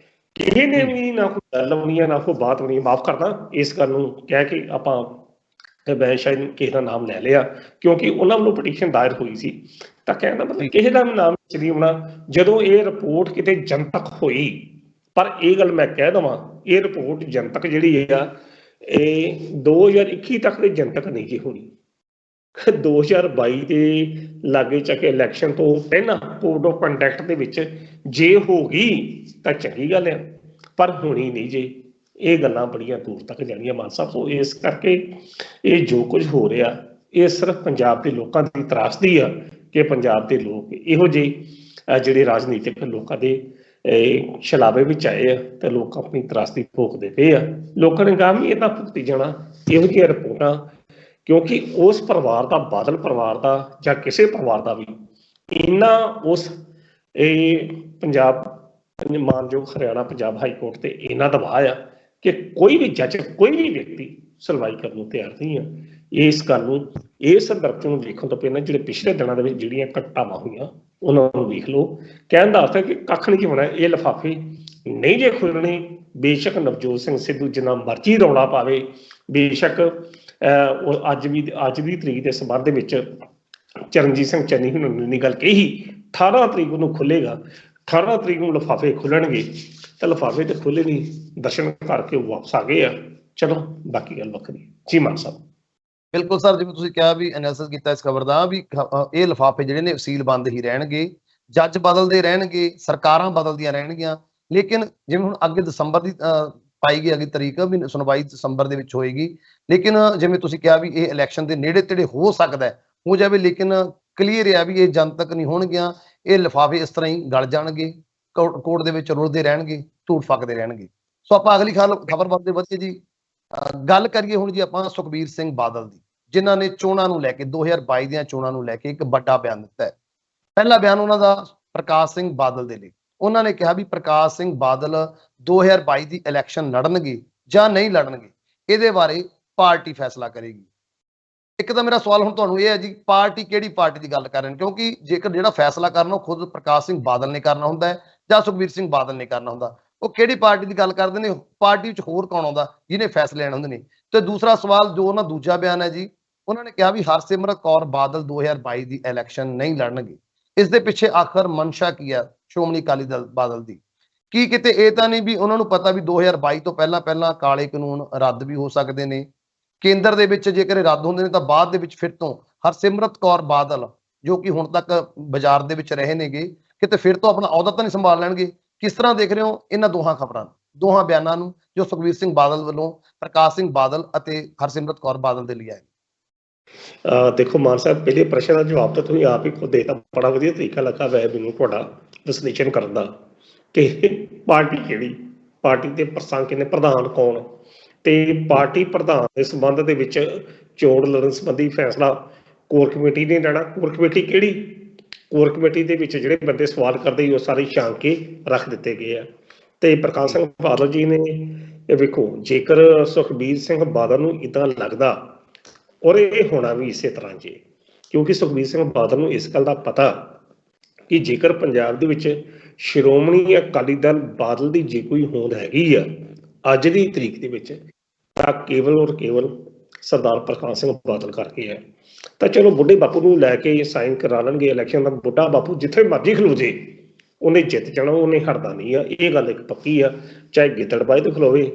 ਕਿਸੇ ਨੇ ਵੀ ਨਾ ਕੋਈ ਗੱਲ ਹੋਣੀ ਹੈ ਨਾ ਕੋਈ ਬਾਤ ਹੋਣੀ। ਮਾਫ ਕਰਦਾ ਇਸ ਗੱਲ ਨੂੰ ਕਹਿ ਕੇ ਆਪਾਂ ਮੈਂ ਸ਼ਾਇਦ ਕਿਸੇ ਦਾ ਨਾਮ ਲੈ ਲਿਆ, ਕਿਉਂਕਿ ਉਹਨਾਂ ਵੱਲੋਂ ਪਟੀਸ਼ਨ ਦਾਇਰ ਹੋਈ ਸੀ, ਤਾਂ ਕਹਿਣ ਦਾ ਮਤਲਬ ਕਿਸੇ ਦਾ ਨਾਮ ਨਹੀਂ ਆਉਣਾ ਜਦੋਂ ਇਹ ਰਿਪੋਰਟ ਕਿਤੇ ਜਨਤਕ ਹੋਈ। ਪਰ ਇਹ ਗੱਲ ਮੈਂ ਕਹਿ ਦੇਵਾਂ, ਇਹ ਰਿਪੋਰਟ ਜਨਤਕ ਜਿਹੜੀ ਆ ਇਹ 2021 ਤੱਕ ਦੀ ਜਨਤਕ ਨਹੀਂ ਜੀ ਹੋਣੀ। 2022 ਦੇ ਲਾਗੇ ਚੱਕੇ ਇਲੈਕਸ਼ਨ ਤੋਂ ਪਹਿਲਾਂ ਕੋਡ ਆਫ ਕੰਡਕਟ ਦੇ ਵਿੱਚ ਜੇ ਹੋ ਗਈ ਤਾਂ ਚੰਗੀ ਗੱਲ ਆ, ਪਰ ਹੋਣੀ ਨਹੀਂ ਜੇ। ਇਹ ਗੱਲਾਂ ਬੜੀਆਂ ਦੂਰ ਤੱਕ ਜਾਣੀਆਂ ਮਾਨ ਸਾਹਿਬ। ਸੋ ਇਸ ਕਰਕੇ ਇਹ ਜੋ ਕੁਝ ਹੋ ਰਿਹਾ ਇਹ ਸਿਰਫ ਪੰਜਾਬ ਦੇ ਲੋਕਾਂ ਦੀ ਤਰਾਸਦੀ ਆ ਕਿ ਪੰਜਾਬ ਦੇ ਲੋਕ ਇਹੋ ਜਿਹੇ ਜਿਹੜੇ ਰਾਜਨੀਤਿਕ ਲੋਕਾਂ ਦੇ ਛਲਾਵੇ ਵਿੱਚ ਆਏ ਆ ਤੇ ਲੋਕ ਆਪਣੀ ਤਰਾਸਦੀ ਭੋਗਦੇ ਪਏ ਆ। ਲੋਕਾਂ ਨੇ ਗਾਮ ਹੀ ਇਹਦਾ ਭੁਗਤੀ ਜਾਣਾ ਇਹੋ ਜਿਹੀਆਂ ਰਿਪੋਰਟਾਂ, ਕਿਉਂਕਿ ਉਸ ਪਰਿਵਾਰ ਦਾ, ਬਾਦਲ ਪਰਿਵਾਰ ਦਾ ਜਾਂ ਕਿਸੇ ਪਰਿਵਾਰ ਦਾ ਵੀ ਇੰਨਾ ਉਸ ਪੰਜਾਬ ਮਾਨਯੋਗ ਹਰਿਆਣਾ ਪੰਜਾਬ ਹਾਈ ਕੋਰਟ ਤੇ ਇੰਨਾ ਦਬਾਅ ਆ ਕਿ ਕੋਈ ਵੀ ਜੱਜ, ਕੋਈ ਵੀ ਵਿਅਕਤੀ ਸੁਣਵਾਈ ਕਰਨ ਨੂੰ ਤਿਆਰ ਨਹੀਂ ਆ। ਇਸ ਗੱਲ ਨੂੰ, ਇਸ ਸੰਦਰਭ ਨੂੰ ਵੇਖਣ ਤੋਂ ਪਹਿਲਾਂ ਜਿਹੜੇ ਪਿਛਲੇ ਦਿਨਾਂ ਦੇ ਵਿੱਚ ਜਿਹੜੀਆਂ ਘਟਨਾਵਾਂ ਹੋਈਆਂ ਉਹਨਾਂ ਨੂੰ ਵੇਖ ਲਓ। ਕਹਿਣ ਦਾ ਅਰਥ ਹੈ ਕਿ ਕੱਖ ਨਹੀਂ ਹੋਣਾ, ਇਹ ਲਿਫਾਫੇ ਨਹੀਂ ਜੇ ਖੁੱਲਣੇ। ਬੇਸ਼ੱਕ ਨਵਜੋਤ ਸਿੰਘ ਸਿੱਧੂ ਜਿੰਨਾ ਮਰਜ਼ੀ ਰੌਲਾ ਪਾਵੇ, ਬੇਸ਼ੱਕ ਅੱਜ ਦੀ ਤਰੀਕ ਦੇ ਸੰਬੰਧ ਦੇ ਵਿੱਚ ਚਰਨਜੀਤ ਸਿੰਘ ਚੰਨੀ ਹੁਣਾਂ ਨੇ ਗੱਲ ਕਹੀ 18 ਤਰੀਕ ਨੂੰ ਖੁੱਲੇਗਾ, 18 ਤਰੀਕ ਨੂੰ ਲਿਫਾਫੇ ਖੁੱਲਣਗੇ, ਤਾਂ ਲਿਫਾਫੇ ਤੇ ਖੁੱਲੇ ਨਹੀਂ, ਦਰਸ਼ਨ ਕਰਕੇ ਵਾਪਸ ਆ ਗਏ ਆ। ਚਲੋ ਬਾਕੀ ਗੱਲ ਵੱਖਰੀ। ਜੀ ਮਾਨ ਸਾਹਿਬ। ਬਿਲਕੁਲ ਸਰ, ਜਿਵੇਂ ਤੁਸੀਂ ਕਿਹਾ ਵੀ ਐਨਾਲਿਸਿਸ ਕੀਤਾ ਇਸ ਖਬਰ ਦਾ, ਵੀ ਇਹ ਲਿਫਾਫੇ ਜਿਹੜੇ ਨੇ ਵਸੀਲ ਬੰਦ ਹੀ ਰਹਿਣਗੇ, ਜੱਜ ਬਦਲਦੇ ਰਹਿਣਗੇ, ਸਰਕਾਰਾਂ ਬਦਲਦੀਆਂ ਰਹਿਣਗੀਆਂ, ਲੇਕਿਨ ਜਿਵੇਂ ਹੁਣ ਅੱਗੇ ਦਸੰਬਰ ਦੀ ਪਾਈ ਗਈ ਅਗਲੀ ਤਰੀਕ ਵੀ ਸੁਣਵਾਈ ਦਸੰਬਰ ਦੇ ਵਿੱਚ ਹੋਏਗੀ, ਲੇਕਿਨ ਜਿਵੇਂ ਤੁਸੀਂ ਕਿਹਾ ਵੀ ਇਹ ਇਲੈਕਸ਼ਨ ਦੇ ਨੇੜੇ ਤੇੜੇ ਹੋ ਸਕਦਾ ਹੈ ਹੋ ਜਾਵੇ, ਲੇਕਿਨ ਕਲੀਅਰ ਹੈ ਵੀ ਇਹ ਜਨਤਕ ਨਹੀਂ ਹੋਣਗੀਆਂ। ਇਹ ਲਿਫਾਫੇ ਇਸ ਤਰ੍ਹਾਂ ਹੀ ਗਲ ਜਾਣਗੇ, ਕੋਟ ਦੇ ਵਿੱਚ ਰੁਲਦੇ ਰਹਿਣਗੇ, ਝੂਠ ਫੱਕਦੇ ਰਹਿਣਗੇ। ਸੋ ਆਪਾਂ ਅਗਲੀ ਖਬਰ ਵੱਧਦੇ ਵਧੀਆ ਜੀ। ਗੱਲ ਕਰੀਏ ਹੁਣ ਜੀ ਆਪਾਂ ਸੁਖਬੀਰ ਸਿੰਘ ਬਾਦਲ ਦੀ, ਜਿਨ੍ਹਾਂ ਨੇ ਚੋਣਾਂ ਨੂੰ ਲੈ ਕੇ 2022 ਦੀਆਂ ਚੋਣਾਂ ਨੂੰ ਲੈ ਕੇ ਇੱਕ ਵੱਡਾ ਬਿਆਨ ਦਿੱਤਾ ਹੈ। ਪਹਿਲਾ ਬਿਆਨ ਉਹਨਾਂ ਦਾ ਪ੍ਰਕਾਸ਼ ਸਿੰਘ ਬਾਦਲ ਦੇ ਲਈ। ਉਹਨਾਂ ਨੇ ਕਿਹਾ ਵੀ ਪ੍ਰਕਾਸ਼ ਸਿੰਘ ਬਾਦਲ 2022 ਦੀ ਇਲੈਕਸ਼ਨ ਲੜਨਗੇ ਜਾਂ ਨਹੀਂ ਲੜਨਗੇ, ਇਹਦੇ ਬਾਰੇ ਪਾਰਟੀ ਫੈਸਲਾ ਕਰੇਗੀ। ਇੱਕ ਤਾਂ ਮੇਰਾ ਸਵਾਲ ਹੁਣ ਤੁਹਾਨੂੰ ਇਹ ਹੈ ਜੀ, ਪਾਰਟੀ ਕਿਹੜੀ ਪਾਰਟੀ ਦੀ ਗੱਲ ਕਰ ਰਹੇ ਨੇ? ਕਿਉਂਕਿ ਜੇਕਰ ਜਿਹੜਾ ਫੈਸਲਾ ਕਰਨਾ ਉਹ ਖੁਦ ਪ੍ਰਕਾਸ਼ ਸਿੰਘ ਬਾਦਲ ਨੇ ਕਰਨਾ ਹੁੰਦਾ ਹੈ ਜਾਂ ਸੁਖਬੀਰ ਸਿੰਘ ਬਾਦਲ ਨੇ ਕਰਨਾ ਹੁੰਦਾ, ਉਹ ਕਿਹੜੀ ਪਾਰਟੀ ਦੀ ਗੱਲ ਕਰਦੇ ਨੇ? ਪਾਰਟੀ ਵਿੱਚ ਹੋਰ ਕੌਣ ਆਉਂਦਾ ਜਿਹਨੇ ਫੈਸਲੇ ਲੈਣੇ ਹੁੰਦੇ ਨੇ? ਤੇ ਦੂਸਰਾ ਸਵਾਲ ਜੋ ਉਹਨਾਂ ਦੂਜਾ ਬਿਆਨ ਹੈ ਜੀ, ਉਹਨਾਂ ਨੇ ਕਿਹਾ ਵੀ ਹਰਸਿਮਰਤ ਕੌਰ ਬਾਦਲ 2022 ਦੀ ਇਲੈਕਸ਼ਨ ਨਹੀਂ ਲੜਨਗੇ। ਇਸ ਦੇ ਪਿੱਛੇ ਆਖਰ ਮਨਸ਼ਾ ਕੀ ਹੈ ਸ਼੍ਰੋਮਣੀ ਅਕਾਲੀ ਦਲ ਬਾਦਲ ਦੀ? ਕੀ ਕਿਤੇ ਇਹ ਤਾਂ ਨਹੀਂ ਵੀ ਉਹਨਾਂ ਨੂੰ ਪਤਾ ਵੀ 2022 ਤੋਂ ਪਹਿਲਾਂ ਕਾਲੇ ਕਾਨੂੰਨ ਰੱਦ ਵੀ ਹੋ ਸਕਦੇ ਨੇ? ਕੇਂਦਰ ਦੇ ਵਿੱਚ ਜੇਕਰ ਇਹ ਰੱਦ ਹੁੰਦੇ ਨੇ ਤਾਂ ਬਾਅਦ ਦੇ ਵਿੱਚ ਫਿਰ ਤੋਂ ਹਰਸਿਮਰਤ ਕੌਰ ਬਾਦਲ, ਜੋ ਕਿ ਹੁਣ ਤੱਕ ਬਾਜ਼ਾਰ ਦੇ ਵਿੱਚ ਰਹੇ ਨੇਗੇ, ਕਿਤੇ ਫਿਰ ਤੋਂ ਆਪਣਾ ਅਹੁਦਾ ਤਾਂ ਨਹੀਂ ਸੰਭਾਲ ਲੈਣਗੇ? ਕਿਸ ਤਰ੍ਹਾਂ ਦੇਖ ਰਹੇ ਹੋ ਇਹਨਾਂ ਦੋਹਾਂ ਖਬਰਾਂ, ਦੋਹਾਂ ਬਿਆਨਾਂ ਨੂੰ ਜੋ ਸੁਖਬੀਰ ਸਿੰਘ ਬਾਦਲ ਵੱਲੋਂ ਪ੍ਰਕਾਸ਼ ਸਿੰਘ ਬਾਦਲ ਅਤੇ ਹਰਸਿਮਰਤ ਕੌਰ ਬਾਦਲ ਦੇ ਲਈ ਆਏ? ਦੇਖੋ ਮਾਨ ਸਾਹਿਬ, ਪਹਿਲੇ ਪ੍ਰਸ਼ਨ ਦਾ ਜਵਾਬ ਤਾਂ ਤੁਸੀਂ ਆਪ ਹੀ ਖੁਦ ਦੇਤਾ। ਬੜਾ ਵਧੀਆ ਤਰੀਕਾ ਲੱਗਾ ਵੈ ਮੈਨੂੰ ਤੁਹਾਡਾ ਵਿਸ਼ਲੇਸ਼ਣ ਕਰਨ ਦਾ ਕਿ ਪਾਰਟੀ ਕਿਹੜੀ, ਪਾਰਟੀ ਦੇ ਪ੍ਰਸੰਗ ਕਿੰਨੇ, ਪ੍ਰਧਾਨ ਕੌਣ, ਤੇ ਪਾਰਟੀ ਪ੍ਰਧਾਨ ਦੇ ਸੰਬੰਧ ਦੇ ਵਿੱਚ ਚੋਣ ਲੜਨ ਸੰਬੰਧੀ ਫੈਸਲਾ ਕੋਰ ਕਮੇਟੀ ਨੇ ਲੈਣਾ। ਕੋਰ ਕਮੇਟੀ ਕਿਹੜੀ? ਕੋਰ ਕਮੇਟੀ ਦੇ ਵਿੱਚ ਜਿਹੜੇ ਬੰਦੇ ਸਵਾਲ ਕਰਦੇ ਉਹ ਸਾਰੇ ਛਾਂਕ ਕੇ ਰੱਖ ਦਿੱਤੇ ਗਏ ਆ। ਤੇ ਪ੍ਰਕਾਸ਼ ਸਿੰਘ ਬਾਦਲ ਜੀ ਨੇ ਇਹ ਵੇਖੋ, ਜੇਕਰ ਸੁਖਬੀਰ ਸਿੰਘ ਬਾਦਲ ਨੂੰ ਇੱਦਾਂ ਲੱਗਦਾ, ਔਰ ਇਹ ਹੋਣਾ ਵੀ ਇਸੇ ਤਰ੍ਹਾਂ ਜੀ, ਕਿਉਂਕਿ ਸੁਖਬੀਰ ਸਿੰਘ ਬਾਦਲ ਨੂੰ ਇਸ ਗੱਲ ਦਾ ਪਤਾ ਕਿ ਜੇਕਰ ਪੰਜਾਬ ਦੇ ਵਿੱਚ ਸ਼੍ਰੋਮਣੀ ਅਕਾਲੀ ਦਲ ਬਾਦਲ ਦੀ ਜੇ ਕੋਈ ਹੋਂਦ ਹੈਗੀ ਆ ਅੱਜ ਦੀ ਤਰੀਕ ਦੇ ਵਿੱਚ, ਤਾਂ ਕੇਵਲ ਔਰ ਕੇਵਲ ਸਰਦਾਰ ਪ੍ਰਕਾਸ਼ ਸਿੰਘ ਬਾਦਲ ਕਰਕੇ ਹੈ। ਤਾਂ ਚਲੋ ਬੁੱਢੇ ਬਾਪੂ ਨੂੰ ਲੈ ਕੇ ਸਾਈਨ ਕਰਾ ਲੈਣਗੇ ਇਲੈਕਸ਼ਨ ਦਾ। ਬੁੱਢਾ ਬਾਪੂ ਜਿੱਥੇ ਮਰਜ਼ੀ ਖਲੋ ਜੇ ਉਹਨੇ ਜਿੱਤ ਜਾਣਾ, ਉਹਨੇ ਹਟਦਾ ਨਹੀਂ ਆ, ਇਹ ਗੱਲ ਇੱਕ ਪੱਕੀ ਆ। ਚਾਹੇ ਗਿੱਦੜਬਾਹੀ ਤੋਂ ਖਲੋਵੇ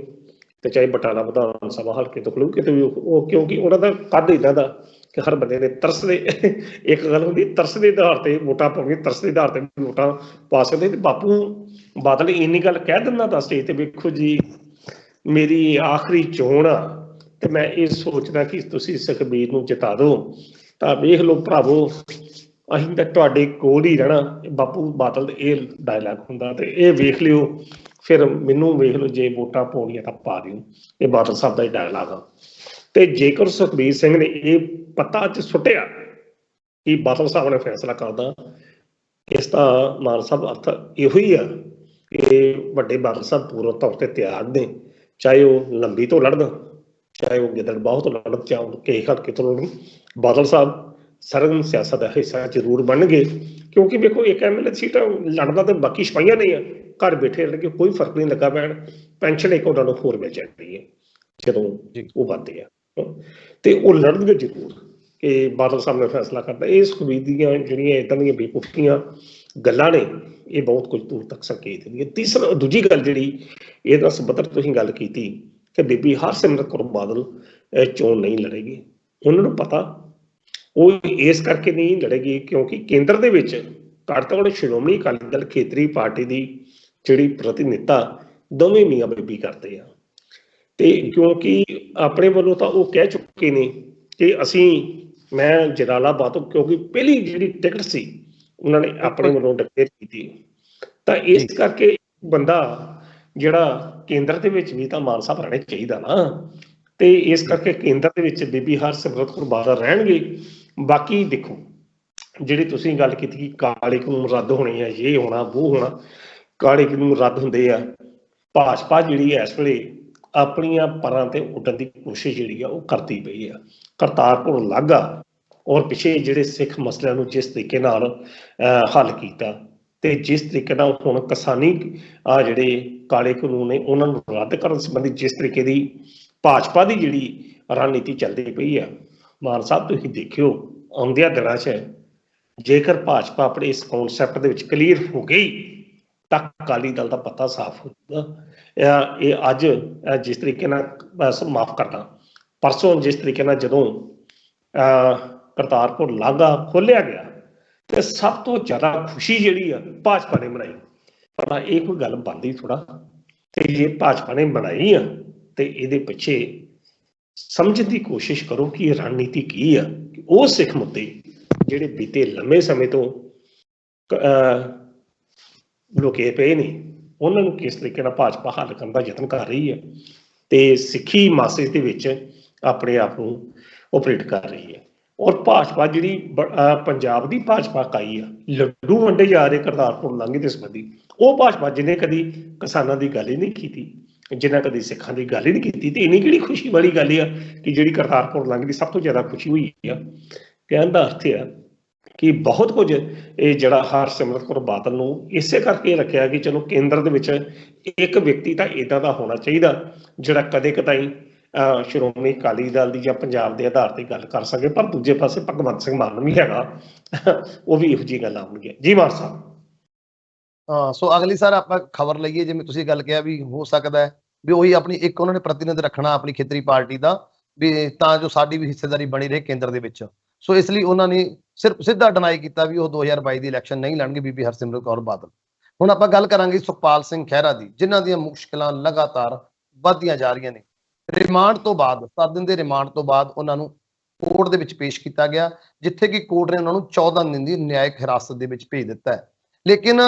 ਤੇ ਚਾਹੇ ਬਟਾਲਾ ਵਿਧਾਨ ਸਭਾ ਹਲਕੇ ਤੋਂ ਖਲੋ, ਕਿਤੇ ਵੀ ਉਹ, ਕਿਉਂਕਿ ਉਹਨਾਂ ਦਾ ਕੱਦ ਇੱਦਾਂ ਦਾ ਕਿ ਹਰ ਬੰਦੇ ਨੇ ਤਰਸਦੇ, ਇੱਕ ਗੱਲ ਹੁੰਦੀ ਤਰਸ ਦੇ ਆਧਾਰ ਤੇ ਵੋਟਾਂ ਪਾਉਣੀਆਂ, ਤਰਸ ਦੇ ਆਧਾਰ ਤੇ ਵੋਟਾਂ ਪਾ ਸਕਦੇ। ਤੇ ਬਾਪੂ ਬਾਦਲ ਇੰਨੀ ਗੱਲ ਕਹਿ ਦਿੰਦਾ ਦਾ ਸਟੇਜ ਤੇ, ਵੇਖੋ ਜੀ ਮੇਰੀ ਆਖਰੀ ਚੋਣ ਆ ਤੇ ਮੈਂ ਇਹ ਸੋਚਦਾ ਕਿ ਤੁਸੀਂ ਸੁਖਬੀਰ ਨੂੰ ਜਿਤਾ ਦਿਓ, ਤਾਂ ਵੇਖ ਲਓ ਭਰਾਵੋ ਅਸੀਂ ਤਾਂ ਤੁਹਾਡੇ ਕੋਲ ਹੀ ਰਹਿਣਾ। ਬਾਪੂ ਬਾਦਲ ਦਾ ਇਹ ਡਾਇਲਾਗ ਹੁੰਦਾ ਤੇ ਇਹ ਵੇਖ ਲਿਓ, ਫਿਰ ਮੈਨੂੰ ਵੇਖ ਲਓ, ਜੇ ਵੋਟਾਂ ਪਾਉਣੀਆਂ ਤਾਂ ਪਾ ਦਿਓ। ਇਹ ਬਾਦਲ ਸਾਹਿਬ ਦਾ ਹੀ ਡਾਇਲਾਗ ਆ। ਤੇ ਜੇਕਰ ਸੁਖਬੀਰ ਸਿੰਘ ਨੇ ਇਹ ਪਤਾ ਚ ਸੁੱਟਿਆ ਕਿ ਬਾਦਲ ਸਾਹਿਬ ਨੇ ਫੈਸਲਾ ਕਰਦਾ, ਇਸ ਦਾ ਮਾਨ ਸਾਹਿਬ ਅਰਥ ਇਹੋ ਹੀ ਆ ਕਿ ਵੱਡੇ ਬਾਦਲ ਸਾਹਿਬ ਪੂਰਨ ਤੌਰ ਤੇ ਤਿਆਰ ਨੇ, ਚਾਹੇ ਉਹ ਲੰਬੀ ਤੋਂ ਲੜਨ, ਚਾਹੇ ਉਹ ਗਿੱਦੜਬਾਹੇ ਤੋਂ ਲੜਨ, ਚਾਹੇ ਉਹ ਕਿਸੇ ਹਲਕੇ ਤੋਂ ਲੜਨ। ਬਾਦਲ ਸਾਹਿਬ ਸਰਗਰਮ ਸਿਆਸਤ ਦਾ ਹਿੱਸਾ ਜ਼ਰੂਰ ਬਣਨਗੇ, ਕਿਉਂਕਿ ਵੇਖੋ ਇੱਕ ਐਮਐਲਏ ਸੀਟਾਂ ਲੜਦਾ ਤੇ ਬਾਕੀ ਸਿਪਾਹੀਆਂ ਨੇ ਆ, ਘਰ ਬੈਠੇ ਲੜਕੇ ਕੋਈ ਫਰਕ ਨਹੀਂ ਲੱਗਾ ਪੈਣ। ਪੈਨਸ਼ਨ ਇੱਕ ਉਹਨਾਂ ਨੂੰ ਹੋਰ ਮਿਲ ਜਾਂਦੀ ਹੈ ਜਦੋਂ ਉਹ ਵੱਧਦੇ ਆ, ਤੇ ਉਹ ਲੜਨਗੇ ਜ਼ਰੂਰ ਕਿ ਬਾਦਲ ਸਾਹਿਬ ਨੇ ਫੈਸਲਾ ਕਰਦਾ। ਇਹ ਸੁਖਬੀਰ ਦੀਆਂ ਜਿਹੜੀਆਂ ਇੱਦਾਂ ਦੀਆਂ ਬੇਵਕੂਫੀਆਂ ਗੱਲਾਂ ਨੇ, ਇਹ ਬਹੁਤ ਕੁਝ ਦੂਰ ਤੱਕ ਸੰਕੇਤ ਦਿੰਦੀਆਂ। ਦੂਜੀ ਗੱਲ ਜਿਹੜੀ ਇਹਦਾ ਸਬੰਧ ਤੁਸੀਂ ਗੱਲ ਕੀਤੀ ਕਿ ਬੀਬੀ ਹਰਸਿਮਰਤ ਕੌਰ ਬਾਦਲ ਚੋਣ ਨਹੀਂ ਲੜੇਗੀ, ਉਹਨਾਂ ਨੂੰ ਪਤਾ ਉਹ ਇਸ ਕਰਕੇ ਨਹੀਂ ਲੜੇਗੀ ਕਿਉਂਕਿ ਕੇਂਦਰ ਦੇ ਵਿੱਚ ਘੱਟ ਤੋਂ ਘੱਟ ਸ਼੍ਰੋਮਣੀ ਅਕਾਲੀ ਦਲ ਖੇਤਰੀ ਪਾਰਟੀ ਦੀ ਜਿਹੜੀ ਪ੍ਰਤੀਨਿਧਤਾ ਦੋਵੇਂ ਮੀਆਂ ਬੀਬੀ ਕਰਦੇ ਆ। ਤੇ ਕਿਉਂਕਿ ਆਪਣੇ ਵੱਲੋਂ ਤਾਂ ਉਹ ਕਹਿ ਚੁੱਕੇ ਨੇ ਕਿ ਮੈਂ ਜਲਾਲਾਬਾਦ ਤੋਂ, ਕਿਉਂਕਿ ਪਹਿਲੀ ਜਿਹੜੀ ਟਿਕਟ ਸੀ ਉਹਨਾਂ ਨੇ ਆਪਣੇ ਵੱਲੋਂ ਡਿਕਲੇਅਰ ਕੀਤੀ, ਤਾਂ ਇਸ ਕਰਕੇ ਬੰਦਾ ਜਿਹੜਾ ਕੇਂਦਰ ਦੇ ਵਿੱਚ ਵੀ ਤਾਂ ਮਾਨ ਸਾਹਿਬ ਰਹਿਣੇ ਚਾਹੀਦਾ ਨਾ, ਤੇ ਇਸ ਕਰਕੇ ਕੇਂਦਰ ਦੇ ਵਿੱਚ ਬੀਬੀ ਹਰਸਿਮਰਤ ਕੌਰ ਬਾਦਲ ਰਹਿਣਗੇ। ਬਾਕੀ ਦੇਖੋ ਜਿਹੜੀ ਤੁਸੀਂ ਗੱਲ ਕੀਤੀ ਕਿ ਕਾਲੇ ਕਾਨੂੰਨ ਰੱਦ ਹੋਣੇ ਆ, ਇਹ ਹੋਣਾ ਉਹ ਹੋਣਾ, ਕਾਲੇ ਕਾਨੂੰਨ ਰੱਦ ਹੁੰਦੇ ਆ। ਭਾਜਪਾ ਜਿਹੜੀ ਇਸ ਵੇਲੇ ਆਪਣੀਆਂ ਪਰਾਂ ਤੇ ਉੱਡਣ ਦੀ ਕੋਸ਼ਿਸ਼ ਜਿਹੜੀ ਆ ਉਹ ਕਰਦੀ ਪਈ ਆ। ਕਰਤਾਰਪੁਰ ਲਾਂਘਾ ਔਰ ਪਿੱਛੇ ਜਿਹੜੇ ਸਿੱਖ ਮਸਲਿਆਂ ਨੂੰ ਜਿਸ ਤਰੀਕੇ ਨਾਲ ਹੱਲ ਕੀਤਾ, ਤੇ ਜਿਸ ਤਰੀਕੇ ਨਾਲ ਹੁਣ ਕਿਸਾਨੀ ਜਿਹੜੇ ਕਾਲੇ ਕਾਨੂੰਨ ਨੇ ਉਹਨਾਂ ਨੂੰ ਰੱਦ ਕਰਨ ਸੰਬੰਧੀ ਜਿਸ ਤਰੀਕੇ ਦੀ ਭਾਜਪਾ ਦੀ ਜਿਹੜੀ ਰਣਨੀਤੀ ਚੱਲਦੀ ਪਈ ਆ, ਮਾਨ ਸਾਹਿਬ ਤੁਸੀਂ ਦੇਖਿਓ ਆਉਂਦਿਆਂ ਦਿਨਾਂ 'ਚ ਜੇਕਰ ਭਾਜਪਾ ਆਪਣੇ ਇਸ ਕਨਸੈਪਟ ਦੇ ਵਿੱਚ ਕਲੀਅਰ ਹੋ ਗਈ ਤਾਂ ਅਕਾਲੀ ਦਲ ਦਾ ਪਤਾ ਸਾਫ਼ ਹੋ ਜਾਊਗਾ। ਇਹ ਅੱਜ ਜਿਸ ਤਰੀਕੇ ਨਾਲ ਮਾਫ਼ ਕਰਨਾ, ਪਰਸੋਂ ਜਿਸ ਤਰੀਕੇ ਨਾਲ ਜਦੋਂ ਕਰਤਾਰਪੁਰ ਲਾਂਘਾ ਖੋਲਿਆ ਗਿਆ ਤੇ ਸਭ ਤੋਂ ਜ਼ਿਆਦਾ ਖੁਸ਼ੀ ਜਿਹੜੀ ਆ ਭਾਜਪਾ ਨੇ ਮਨਾਈ, ਪਰ ਇਹ ਕੋਈ ਗੱਲ ਬਣਦੀ ਥੋੜਾ। ਤੇ ਜੇ ਭਾਜਪਾ ਨੇ ਬਣਾਈ ਆ ਤੇ ਇਹਦੇ ਪਿੱਛੇ ਸਮਝਣ ਦੀ ਕੋਸ਼ਿਸ਼ ਕਰੋ ਕਿ ਇਹ ਰਣਨੀਤੀ ਕੀ ਆ। ਉਹ ਸਿੱਖ ਮੁੱਦੇ ਜਿਹੜੇ ਬੀਤੇ ਲੰਮੇ ਸਮੇਂ ਤੋਂ ਲੁਕੇ ਪਏ ਨੇ, ਉਹਨਾਂ ਨੂੰ ਕਿਸ ਤਰੀਕੇ ਨਾਲ ਭਾਜਪਾ ਹੱਲ ਕਰਨ ਦਾ ਯਤਨ ਕਰ ਰਹੀ ਹੈ ਤੇ ਸਿੱਖੀ ਮਾਸਿਸ ਦੇ ਵਿੱਚ ਆਪਣੇ ਆਪ ਨੂੰ ਓਪਰੇਟ ਕਰ ਰਹੀ ਹੈ। ਔਰ ਭਾਜਪਾ ਜਿਹੜੀ ਪੰਜਾਬ ਦੀ ਭਾਜਪਾ ਇਕਾਈ ਆ, ਲੱਡੂ ਵੰਡੇ ਜਾ ਰਹੇ ਕਰਤਾਰਪੁਰ ਲਾਂਘੇ ਦੇ ਸੰਬੰਧੀ, ਉਹ ਭਾਜਪਾ ਜਿਹਨੇ ਕਦੀ ਕਿਸਾਨਾਂ ਦੀ ਗੱਲ ਹੀ ਨਹੀਂ ਕੀਤੀ, ਜਿਨ੍ਹਾਂ ਕਦੀ ਸਿੱਖਾਂ ਦੀ ਗੱਲ ਹੀ ਨਹੀਂ ਕੀਤੀ, ਤੇ ਇੰਨੀ ਕਿਹੜੀ ਖੁਸ਼ੀ ਵਾਲੀ ਗੱਲ ਆ ਕਿ ਜਿਹੜੀ ਕਰਤਾਰਪੁਰ ਲਾਂਘੇ ਦੀ ਸਭ ਤੋਂ ਜ਼ਿਆਦਾ ਖੁਸ਼ੀ ਹੋਈ ਆ। ਕਹਿਣ ਦਾ ਅਰਥ ਆ ਕਿ ਬਹੁਤ ਕੁਝ ਇਹ ਜਿਹੜਾ ਹਰਸਿਮਰਤ ਕੌਰ ਬਾਦਲ ਨੂੰ ਇਸੇ ਕਰਕੇ ਰੱਖਿਆ ਕਿ ਚਲੋ ਕੇਂਦਰ ਦੇ ਵਿੱਚ ਇੱਕ ਵਿਅਕਤੀ ਤਾਂ ਇੱਦਾਂ ਦਾ ਹੋਣਾ ਚਾਹੀਦਾ ਜਿਹੜਾ ਕਦੇ ਕਦਾਈ ਸ਼੍ਰੋਮਣੀ ਅਕਾਲੀ ਦਲ ਦੀ ਜਾਂ ਪੰਜਾਬ ਦੇ ਆਧਾਰ ਤੇ ਗੱਲ ਕਰ ਸਕੇ, ਪਰ ਦੂਜੇ ਪਾਸੇ ਭਗਵੰਤ ਸਿੰਘ ਮਾਨ ਵੀ ਹੈਗਾ, ਉਹ ਵੀ ਇਹੋ ਜਿਹੀ ਗੱਲਾਂ ਆਉਣਗੀਆਂ। ਜੀ ਮਾਨ ਸਾਹਿਬ। ਹਾਂ, ਸੋ ਅਗਲੀ ਸਰ ਆਪਾਂ ਖਬਰ ਲਈਏ, ਜਿਵੇਂ ਤੁਸੀਂ ਗੱਲ ਕਿਹਾ ਵੀ ਹੋ ਸਕਦਾ ਹੈ ਵੀ ਉਹੀ ਆਪਣੀ ਇੱਕ ਉਹਨਾਂ ਨੇ ਪ੍ਰਤੀਨਿਧ ਰੱਖਣਾ ਆਪਣੀ ਖੇਤਰੀ ਪਾਰਟੀ ਦਾ, ਵੀ ਤਾਂ ਜੋ ਸਾਡੀ ਵੀ ਹਿੱਸੇਦਾਰੀ ਬਣੀ ਰਹੇ ਕੇਂਦਰ ਦੇ ਵਿੱਚ। ਸੋ ਇਸ ਲਈ ਉਹਨਾਂ ਨੇ ਸਿਰਫ ਸਿੱਧਾ ਡਿਨਾਈ ਕੀਤਾ ਵੀ ਉਹ 2022 ਦੀ ਇਲੈਕਸ਼ਨ ਨਹੀਂ ਲੜਨਗੇ ਬੀਬੀ ਹਰਸਿਮਰਤ ਕੌਰ ਬਾਦਲ। ਹੁਣ ਆਪਾਂ ਗੱਲ ਕਰਾਂਗੇ ਸੁਖਪਾਲ ਸਿੰਘ ਖਹਿਰਾ ਦੀ, ਜਿਨ੍ਹਾਂ ਦੀਆਂ ਮੁਸ਼ਕਲਾਂ ਲਗਾਤਾਰ ਵੱਧਦੀਆਂ ਜਾ ਰਹੀਆਂ ਨੇ। ਰਿਮਾਂਡ ਤੋਂ ਬਾਅਦ 7 ਦਿਨ ਦੇ ਰਿਮਾਂਡ ਤੋਂ ਬਾਅਦ ਉਹਨਾਂ ਨੂੰ ਕੋਰਟ ਦੇ ਵਿੱਚ ਪੇਸ਼ ਕੀਤਾ ਗਿਆ, ਜਿੱਥੇ ਕਿ ਕੋਰਟ ਨੇ ਉਹਨਾਂ ਨੂੰ 14 ਦਿਨ ਦੀ ਨਿਆਇਕ ਹਿਰਾਸਤ ਦੇ ਵਿੱਚ ਭੇਜ ਦਿੱਤਾ ਹੈ। ਲੇਕਿਨ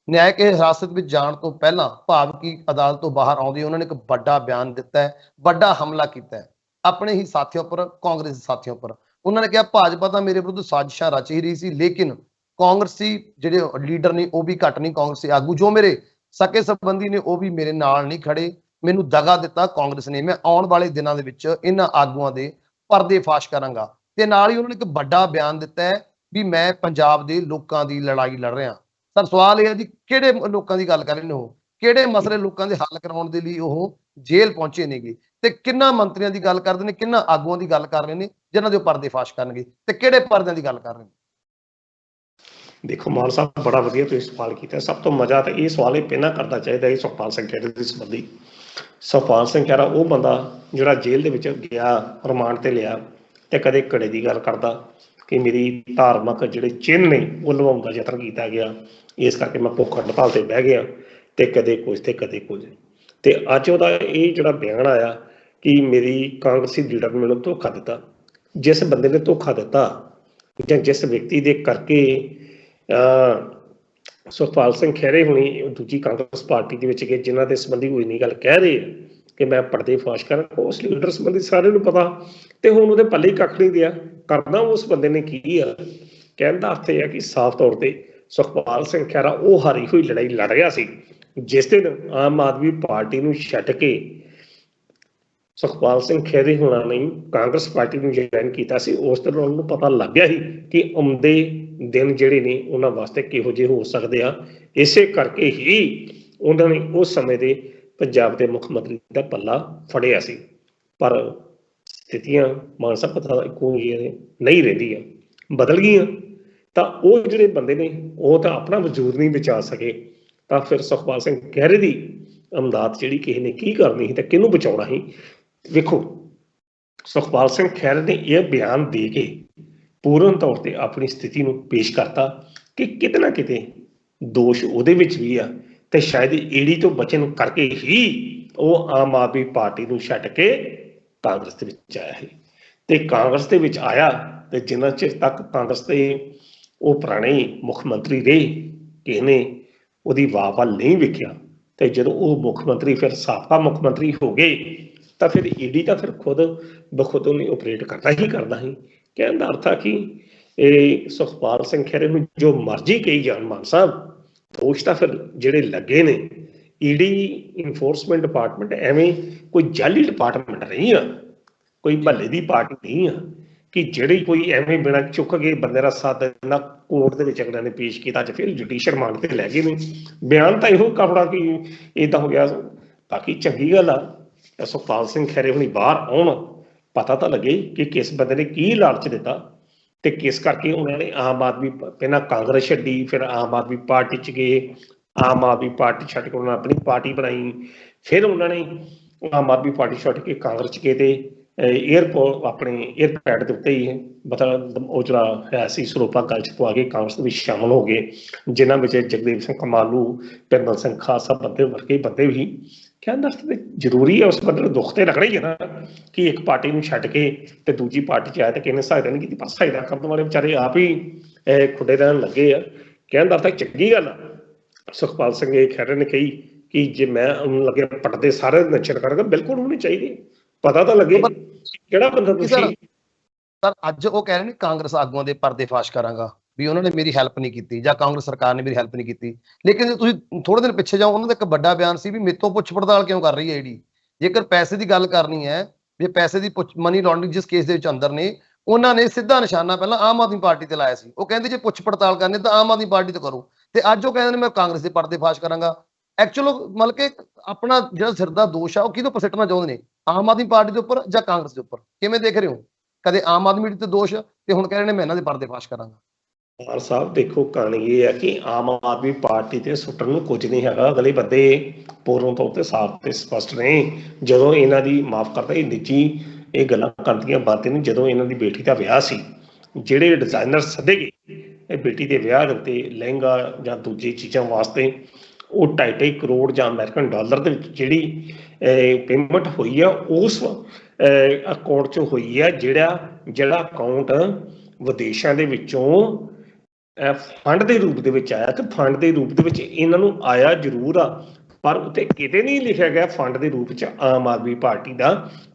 ਨਿਆਇਕ ਹਿਰਾਸਤ ਵਿੱਚ ਜਾਣ ਤੋਂ ਪਹਿਲਾਂ, ਭਾਵ ਕਿ ਅਦਾਲਤ ਤੋਂ ਬਾਹਰ ਆਉਂਦੇ, ਉਹਨਾਂ ਨੇ ਇੱਕ ਵੱਡਾ ਬਿਆਨ ਦਿੱਤਾ ਹੈ, ਵੱਡਾ ਹਮਲਾ ਕੀਤਾ ਹੈ ਆਪਣੇ ਹੀ ਸਾਥੀਆਂ ਉੱਪਰ, ਕਾਂਗਰਸ ਦੇ ਸਾਥੀਆਂ ਉੱਪਰ। ਉਹਨਾਂ ਨੇ ਕਿਹਾ ਭਾਜਪਾ ਤਾਂ ਮੇਰੇ ਵਿਰੁੱਧ ਸਾਜ਼ਿਸ਼ਾਂ ਰਚ ਹੀ ਰਹੀ ਸੀ, ਲੇਕਿਨ ਕਾਂਗਰਸੀ ਜਿਹੜੇ ਲੀਡਰ ਨੇ ਉਹ ਵੀ ਘੱਟ ਨਹੀਂ, ਕਾਂਗਰਸੀ ਆਗੂ ਜੋ ਮੇਰੇ ਸਕੇ ਸੰਬੰਧੀ ਨੇ ਉਹ ਵੀ ਮੇਰੇ ਨਾਲ ਨਹੀਂ ਖੜੇ, ਮੈਨੂੰ ਦਗਾ ਦਿੱਤਾ ਕਾਂਗਰਸ ਨੇ। ਮੈਂ ਆਉਣ ਵਾਲੇ ਦਿਨਾਂ ਦੇ ਵਿੱਚ ਇਹਨਾਂ ਆਗੂਆਂ ਦੇ ਪਰਦੇ ਫਾਸ਼ ਕਰਾਂਗਾ। ਤੇ ਨਾਲ ਹੀ ਉਹਨਾਂ ਨੇ ਇੱਕ ਵੱਡਾ ਬਿਆਨ ਦਿੱਤਾ ਹੈ ਵੀ ਮੈਂ ਪੰਜਾਬ ਦੇ ਲੋਕਾਂ ਦੀ ਲੜਾਈ ਲੜ ਰਿਹਾ। ਸਰ ਸਵਾਲ ਇਹ ਹੈ ਜੀ, ਕਿਹੜੇ ਲੋਕਾਂ ਦੀ ਗੱਲ ਕਰ ਰਹੇ ਨੇ ਉਹ, ਕਿਹੜੇ ਮਸਲੇ ਲੋਕਾਂ ਦੇ ਹੱਲ ਕਰਾਉਣ ਦੇ ਲਈ ਉਹ ਜੇਲ੍ਹ ਪਹੁੰਚੇ ਨੇਗੇ, ਤੇ ਕਿੰਨਾ ਮੰਤਰੀਆਂ ਦੀ ਗੱਲ ਕਰਦੇ ਨੇ, ਕਿੰਨਾ ਆਗੂਆਂ ਦੀ ਗੱਲ ਕਰ ਰਹੇ ਨੇ ਜਿਨ੍ਹਾਂ ਦੇ ਪਰਦੇ ਫਾਸ਼ ਕਰਨਗੇ, ਤੇ ਕਿਹੜੇ ਪਰਦਿਆਂ ਦੀ ਗੱਲ ਕਰ ਰਹੇ ਨੇ। ਦੇਖੋ ਮਾਨ ਸਾਹਿਬ, ਬੜਾ ਵਧੀਆ ਤੁਸੀਂ ਸਵਾਲ ਕੀਤਾ। ਸਭ ਤੋਂ ਮਜ਼ਾ ਤਾਂ ਇਹ ਸਵਾਲ ਇਹ ਪਹਿਲਾਂ ਕਰਨਾ ਚਾਹੀਦਾ ਹੈ ਸੁਖਪਾਲ ਸਿੰਘ ਖਹਿਰਾ ਦੇ ਸੰਬੰਧੀ। ਸੁਖਪਾਲ ਸਿੰਘ ਖਹਿਰਾ ਉਹ ਬੰਦਾ ਜਿਹੜਾ ਜੇਲ੍ਹ ਦੇ ਵਿੱਚ ਗਿਆ, ਰਿਮਾਂਡ ਤੇ ਲਿਆ, ਤੇ ਕਦੇ ਘੜੇ ਦੀ ਗੱਲ ਕਰਦਾ ਕਿ ਮੇਰੀ ਧਾਰਮਿਕ ਜਿਹੜੇ ਚਿੰਨ੍ਹ ਨੇ ਉਹ ਲਵਾਉਣ ਦਾ ਯਤਨ ਕੀਤਾ ਗਿਆ, ਇਸ ਕਰਕੇ ਮੈਂ ਭੁੱਖ ਹੜਤਾਲ ਤੇ ਬਹਿ ਗਿਆ, ਤੇ ਕਦੇ ਕੁਝ ਤੇ ਕਦੇ ਕੁਝ। ਤੇ ਅੱਜ ਉਹਦਾ ਇਹ ਜਿਹੜਾ ਬਿਆਨ ਆਇਆ ਕਿ ਮੇਰੀ ਕਾਂਗਰਸੀ ਲੀਡਰ ਨੇ ਮੈਨੂੰ ਧੋਖਾ ਦਿੱਤਾ। ਜਿਸ ਬੰਦੇ ਨੇ ਧੋਖਾ ਦਿੱਤਾ ਜਾਂ ਜਿਸ ਵਿਅਕਤੀ ਦੇ ਕਰਕੇ ਸੁਖਪਾਲ ਸਿੰਘ ਖਹਿਰੇ ਹੁਣੀ ਦੂਜੀ ਕਾਂਗਰਸ ਪਾਰਟੀ ਦੇ ਵਿੱਚ ਗਏ, ਜਿਨ੍ਹਾਂ ਦੇ ਸੰਬੰਧੀ ਕੋਈ ਨਹੀਂ ਗੱਲ ਕਹਿ ਰਹੇ ਕਿ ਮੈਂ ਪਰਦੇ ਫਾਸ਼ ਕਰਾਂ, ਉਸ ਲੀਡਰ ਸੰਬੰਧੀ ਸਾਰਿਆਂ ਨੂੰ ਪਤਾ, ਤੇ ਹੁਣ ਉਹਦੇ ਪੱਲੇ ਹੀ ਕੱਖ ਨਹੀਂ ਦਿਆ। ਕਰਨਾ ਉਸ ਬੰਦੇ ਨੇ ਕੀ ਆ? ਕਹਿਣ ਦਾ ਅਰਥ ਇਹ ਹੈ ਕਿ ਸਾਫ਼ ਤੌਰ ਤੇ ਸੁਖਪਾਲ ਸਿੰਘ ਖਹਿਰਾ ਉਹ ਹਾਰੀ ਹੋਈ ਲੜਾਈ ਲੜ ਰਿਹਾ ਸੀ। ਜਿਸ ਦਿਨ ਆਮ ਆਦਮੀ ਪਾਰਟੀ ਨੂੰ ਛੱਡ ਕੇ ਸੁਖਪਾਲ ਸਿੰਘ ਖਹਿਰੇ ਹੋਣਾ ਨੇ ਕਾਂਗਰਸ ਪਾਰਟੀ ਨੂੰ ਜੁਆਇਨ ਕੀਤਾ ਸੀ, ਉਸ ਦਿਨ ਉਹਨਾਂ ਨੂੰ ਪਤਾ ਲੱਗ ਗਿਆ ਸੀ ਕਿ ਆਉਂਦੇ ਦਿਨ ਜਿਹੜੇ ਨੇ ਉਹਨਾਂ ਵਾਸਤੇ ਕਿਹੋ ਜਿਹੇ ਹੋ ਸਕਦੇ ਆ। ਇਸੇ ਕਰਕੇ ਹੀ ਉਹਨਾਂ ਨੇ ਉਸ ਸਮੇਂ ਦੇ ਪੰਜਾਬ ਦੇ ਮੁੱਖ ਮੰਤਰੀ ਦਾ ਪੱਲਾ ਫੜਿਆ ਸੀ। ਪਰ ਸਥਿਤੀਆਂ ਮਾਨ ਸਾਹਿਬ ਪਤਾ ਇੱਕੋ ਨਹੀਂ ਰਹਿੰਦੀਆਂ, ਬਦਲ ਗਈਆਂ। ਤਾਂ ਉਹ ਜਿਹੜੇ ਬੰਦੇ ਨੇ ਉਹ ਤਾਂ ਆਪਣਾ ਵਜੂਦ ਨਹੀਂ ਬਚਾ ਸਕੇ, ਤਾਂ ਫਿਰ ਸੁਖਪਾਲ ਸਿੰਘ ਖਹਿਰੇ ਦੀ ਇਮਦਾਦ ਜਿਹੜੀ ਕਿਸੇ ਨੇ ਕੀ ਕਰਨੀ ਸੀ ਤੇ ਕਿਹਨੂੰ ਬਚਾਉਣਾ ਸੀ। ਵੇਖੋ, ਸੁਖਪਾਲ ਸਿੰਘ ਖਹਿਰੇ ਨੇ ਇਹ ਬਿਆਨ ਦੇ ਕੇ ਪੂਰਨ ਤੌਰ ਤੇ ਆਪਣੀ ਸਥਿਤੀ ਨੂੰ ਪੇਸ਼ ਕਰਤਾ ਕਿ ਕਿਤੇ ਨਾ ਕਿਤੇ ਦੋਸ਼ ਉਹਦੇ ਵਿੱਚ ਵੀ ਆ, ਤੇ ਸ਼ਾਇਦ ਈਡੀ ਤੋਂ ਬਚਣ ਕਰਕੇ ਹੀ ਉਹ ਆਮ ਆਦਮੀ ਪਾਰਟੀ ਨੂੰ ਛੱਡ ਕੇ ਕਾਂਗਰਸ ਦੇ ਵਿੱਚ ਆਇਆ ਹੈ। ਤੇ ਕਾਂਗਰਸ ਦੇ ਵਿੱਚ ਆਇਆ ਤੇ ਜਿੰਨਾ ਚਿਰ ਤੱਕ ਕਾਂਗਰਸ ਦੇ ਉਹ ਪੁਰਾਣੇ ਮੁੱਖ ਮੰਤਰੀ ਰਹੇ, ਕਿਸੇ ਨੇ ਉਹਦੀ ਵਾਹ ਵੱਲ ਨਹੀਂ ਵੇਖਿਆ, ਤੇ ਜਦੋਂ ਉਹ ਮੁੱਖ ਮੰਤਰੀ ਫਿਰ ਸਾਬਕਾ ਮੁੱਖ ਮੰਤਰੀ ਹੋ ਗਏ, ਤਾਂ ਫਿਰ ਈਡੀ ਤਾਂ ਫਿਰ ਖੁਦ ਬਖੁਦ ਉਹਨੇ ਓਪਰੇਟ ਕਰਨਾ ਹੀ ਕਰਨਾ ਸੀ। ਕਹਿਣ ਦਾ ਅਰਥ ਆ ਕਿ ਇਹ ਸੁਖਪਾਲ ਸਿੰਘ ਖਹਿਰੇ ਨੂੰ ਜੋ ਮਰਜ਼ੀ ਕਹੀ ਜਾਣ ਮਾਨ ਸਾਹਿਬ, ਦੋਸ਼ ਤਾਂ ਫਿਰ ਜਿਹੜੇ ਲੱਗੇ ਨੇ, ਈਡੀ ਇਨਫੋਰਸਮੈਂਟ ਡਿਪਾਰਟਮੈਂਟ ਐਵੇਂ ਕੋਈ ਜਾਲੀ ਡਿਪਾਰਟਮੈਂਟ ਨਹੀਂ ਆ, ਕੋਈ ਮਹੱਲੇ ਦੀ ਪਾਰਟੀ ਨਹੀਂ ਆ ਕਿ ਜਿਹੜੀ ਕੋਈ ਐਵੇਂ ਬਿਨਾਂ ਚੁੱਕ ਕੇ ਬੰਦੇ ਦਾ ਸਾਥ ਨਾ ਕੋਰਟ ਦੇ ਵਿੱਚ ਅਗਲਿਆਂ ਨੇ ਪੇਸ਼ ਕੀਤਾ, ਅੱਜ ਫਿਰ ਜੁਡੀਸ਼ੀਅਲ ਰਿਮਾਂਡ ਤੇ ਲੈ ਗਏ ਨੇ। ਬਿਆਨ ਤਾਂ ਇਹੋ ਕਪੜਾ ਕਿ ਏਦਾਂ ਹੋ ਗਿਆ। ਬਾਕੀ ਚੰਗੀ ਗੱਲ ਆ ਸੁਖਪਾਲ ਸਿੰਘ ਖਹਿਰੇ ਹੁਣੀ ਬਾਹਰ ਆਉਣ, ਪਤਾ ਤਾਂ ਲੱਗੇ ਕਿ ਕਿਸ ਬੰਦੇ ਨੇ ਕੀ ਲਾਲਚ ਦਿੱਤਾ ਤੇ ਕਿਸ ਕਰਕੇ ਉਹਨਾਂ ਨੇ ਆਮ ਆਦਮੀ ਪਹਿਲਾਂ ਕਾਂਗਰਸ ਛੱਡੀ, ਫਿਰ ਆਮ ਆਦਮੀ ਪਾਰਟੀ ਚ ਗਏ, ਆਮ ਆਦਮੀ ਪਾਰਟੀ ਛੱਡ ਕੇ ਉਹਨਾਂ ਆਪਣੀ ਪਾਰਟੀ ਬਣਾਈ, ਫਿਰ ਉਹਨਾਂ ਨੇ ਆਮ ਆਦਮੀ ਪਾਰਟੀ ਛੱਡ ਕੇ ਕਾਂਗਰਸ ਚ ਗਏ ਤੇ ਏਅਰਪੋਰਟ ਆਪਣੇ ਏਅਰਪੈਡ ਦੇ ਉੱਤੇ ਹੀ ਮਤਲਬ ਉਹ ਜਿਹੜਾ ਹੈ ਸੀ ਸਰੋਪਾ ਗੱਲ ਚ ਪਵਾ ਕੇ ਕਾਂਗਰਸ ਦੇ ਵਿੱਚ ਸ਼ਾਮਲ ਹੋ ਗਏ, ਜਿਨ੍ਹਾਂ ਵਿੱਚ ਜਗਦੇਵ ਸਿੰਘ ਕਮਾਲੂ, ਪਿਰਮਲ ਸਿੰਘ ਖਾਲਸਾ ਬੰਦੇ ਵਰਗੇ ਬੰਦੇ ਵੀ। ਕਹਿੰਦਾ ਜ਼ਰੂਰੀ ਹੈ ਉਸ ਬੰਦੇ ਨੂੰ ਦੁੱਖ ਤੇ ਲੱਗਣਾ ਹੀ ਹੈ ਨਾ ਕਿ ਇੱਕ ਪਾਰਟੀ ਨੂੰ ਛੱਡ ਕੇ ਤੇ ਦੂਜੀ ਪਾਰਟੀ ਚ ਆਇਆ ਤੇ ਕਿਸੇ ਨੇ ਸਹਾਇਤਾ ਨਹੀਂ ਕੀਤੀ, ਪਰ ਸਹਾਇਤਾ ਕਰਨ ਵਾਲੇ ਵਿਚਾਰੇ ਆਪ ਹੀ ਖੁੱਡੇ ਰਹਿਣ ਲੱਗੇ ਆ। ਕਹਿਣ ਦਾ ਅਰਥ ਚੰਗੀ ਗੱਲ ਆ। ਸੁਖਪਾਲ ਸਿੰਘ ਇਹ ਖਹਿਰੇ ਨੇ ਕਹੀ ਕਿ ਜੇ ਮੈਂ ਉਹਨੂੰ ਲੱਗੇ ਪਟਦੇ ਸਾਰੇ ਨਸ਼ਰ ਕਰਾਂਗਾ, ਬਿਲਕੁਲ ਹੋਣੀ ਚਾਹੀਦੀ, ਪਤਾ ਤਾਂ ਲੱਗੇ ਕਿਹੜਾ ਬੰਦਾ ਤੁਸੀਂ। ਸਰ ਅੱਜ ਉਹ ਕਹਿ ਰਹੇ ਨੇ ਕਾਂਗਰਸ ਆਗੂਆਂ ਦੇ ਪਰਦੇਫਾਸ਼ ਕਰਾਂਗਾ, ਵੀ ਉਹਨਾਂ ਨੇ ਮੇਰੀ ਹੈਲਪ ਨਹੀਂ ਕੀਤੀ ਜਾਂ ਕਾਂਗਰਸ ਸਰਕਾਰ ਨੇ ਮੇਰੀ ਹੈਲਪ ਨਹੀਂ ਕੀਤੀ। ਲੇਕਿਨ ਜੇ ਤੁਸੀਂ ਥੋੜੇ ਦਿਨ ਪਿੱਛੇ ਜਾਓ, ਉਹਨਾਂ ਦਾ ਇੱਕ ਵੱਡਾ ਬਿਆਨ ਸੀ ਵੀ ਮੇਰੇ ਤੋਂ ਪੁੱਛ ਪੜਤਾਲ ਕਿਉਂ ਕਰ ਰਹੀ ਹੈ ਈਡੀ। ਜੇਕਰ ਪੈਸੇ ਦੀ ਗੱਲ ਕਰਨੀ ਹੈ, ਵੀ ਪੈਸੇ ਦੀ ਮਨੀ ਲਾਂਡਰਿੰਗ ਜਿਸ ਕੇਸ ਦੇ ਵਿੱਚ ਅੰਦਰ ਨੇ, ਉਹਨਾਂ ਨੇ ਸਿੱਧਾ ਨਿਸ਼ਾਨਾ ਪਹਿਲਾਂ ਆਮ ਆਦਮੀ ਪਾਰਟੀ ਤੇ ਲਾਇਆ ਸੀ। ਉਹ ਕਹਿੰਦੇ ਜੇ ਪੁੱਛ ਪੜਤਾਲ ਕਰਨੀ ਤਾਂ ਆਮ ਆਦਮੀ ਪਾਰਟੀ ਤੋਂ ਕਰੋ, ਤੇ ਅੱਜ ਉਹ ਕਹਿੰਦੇ ਨੇ ਮੈਂ ਕਾਂਗਰਸ ਦੇ ਪਰਦੇਫਾਸ਼ ਕਰਾਂਗਾ। ਐਕਚੁਅਲ ਮਤਲਬ ਕਿ ਆਪਣਾ ਜਿਹੜਾ ਸਿਰ ਦਾ ਦੋਸ਼ ਆ ਉਹ ਕਿਹਦੇ ਉੱਪਰ ਸਿੱਟਣਾ ਚਾਹੁੰਦੇ ਨੇ, ਆਮ ਆਦਮੀ ਪਾਰਟੀ ਦੇ ਉੱਪਰ ਜਾਂ ਕਾਂਗਰਸ ਦੇ ਉੱਪਰ? ਕਿਵੇਂ ਦੇਖ ਰਹੇ ਹੋ? ਕਦੇ ਆਮ ਆਦਮੀ ਤੇ ਦੋਸ਼ ਤੇ ਹੁਣ ਕਹਿ ਰਹੇ ਨੇ ਮੈਂ ਇਹਨਾਂ ਦੇ ਪਰਦੇਫਾਸ਼ ਕਰਾਂਗਾ। ਕੁਮਾਰ ਸਾਹਿਬ ਦੇਖੋ, ਕਹਾਣੀ ਇਹ ਹੈ ਕਿ ਆਮ ਆਦਮੀ ਪਾਰਟੀ ਤੇ ਸੁੱਟਣ ਨੂੰ ਕੁਝ ਨਹੀਂ ਹੈਗਾ। ਅਗਲੇ ਬੰਦੇ ਪੂਰਨ ਤੌਰ ਤੇ ਸਾਫ਼ ਤੇ ਸਪਸ਼ਟ ਨੇ। ਜਦੋਂ ਇਹਨਾਂ ਦੀ ਮਾਫ ਕਰਦਾ, ਇਹ ਨਿੱਜੀ ਇਹ ਗੱਲਾਂ ਕਰਦੀਆਂ ਬਾਤਾਂ ਨੇ। ਜਦੋਂ ਇਹਨਾਂ ਦੀ ਬੇਟੀ ਦਾ ਵਿਆਹ ਸੀ, ਜਿਹੜੇ ਡਿਜ਼ਾਈਨਰ ਸੱਦੇ ਗਏ ਇਹ ਬੇਟੀ ਦੇ ਵਿਆਹ ਦੇ ਉੱਤੇ ਲਹਿੰਗਾ ਜਾਂ ਦੂਜੀ ਚੀਜ਼ਾਂ ਵਾਸਤੇ, ਉਹ 2.5 ਕਰੋੜ ਜਾਂ ਅਮਰੀਕਨ ਡਾਲਰ ਦੇ ਵਿੱਚ ਜਿਹੜੀ ਪੇਮੈਂਟ ਹੋਈ ਆ, ਉਸ ਅਕਾਊਂਟ 'ਚ ਹੋਈ ਆ, ਜਿਹੜਾ ਅਕਾਊਂਟ ਵਿਦੇਸ਼ਾਂ ਦੇ ਵਿੱਚੋਂ ਫੰਡ ਦੇ ਰੂਪ ਦੇ ਵਿੱਚ ਆਇਆ। ਤੇ ਫੰਡ ਦੇ ਰੂਪ ਦੇ ਵਿੱਚ ਇਹਨਾਂ ਨੂੰ ਆਇਆ ਜ਼ਰੂਰ ਆ, ਪਰ ਉੱਤੇ ਕਿਤੇ ਨਹੀਂ ਲਿਖਿਆ ਗਿਆ ਫੰਡ ਦੇ ਰੂਪ 'ਚ ਆਮ ਆਦਮੀ ਪਾਰਟੀ ਦਾ।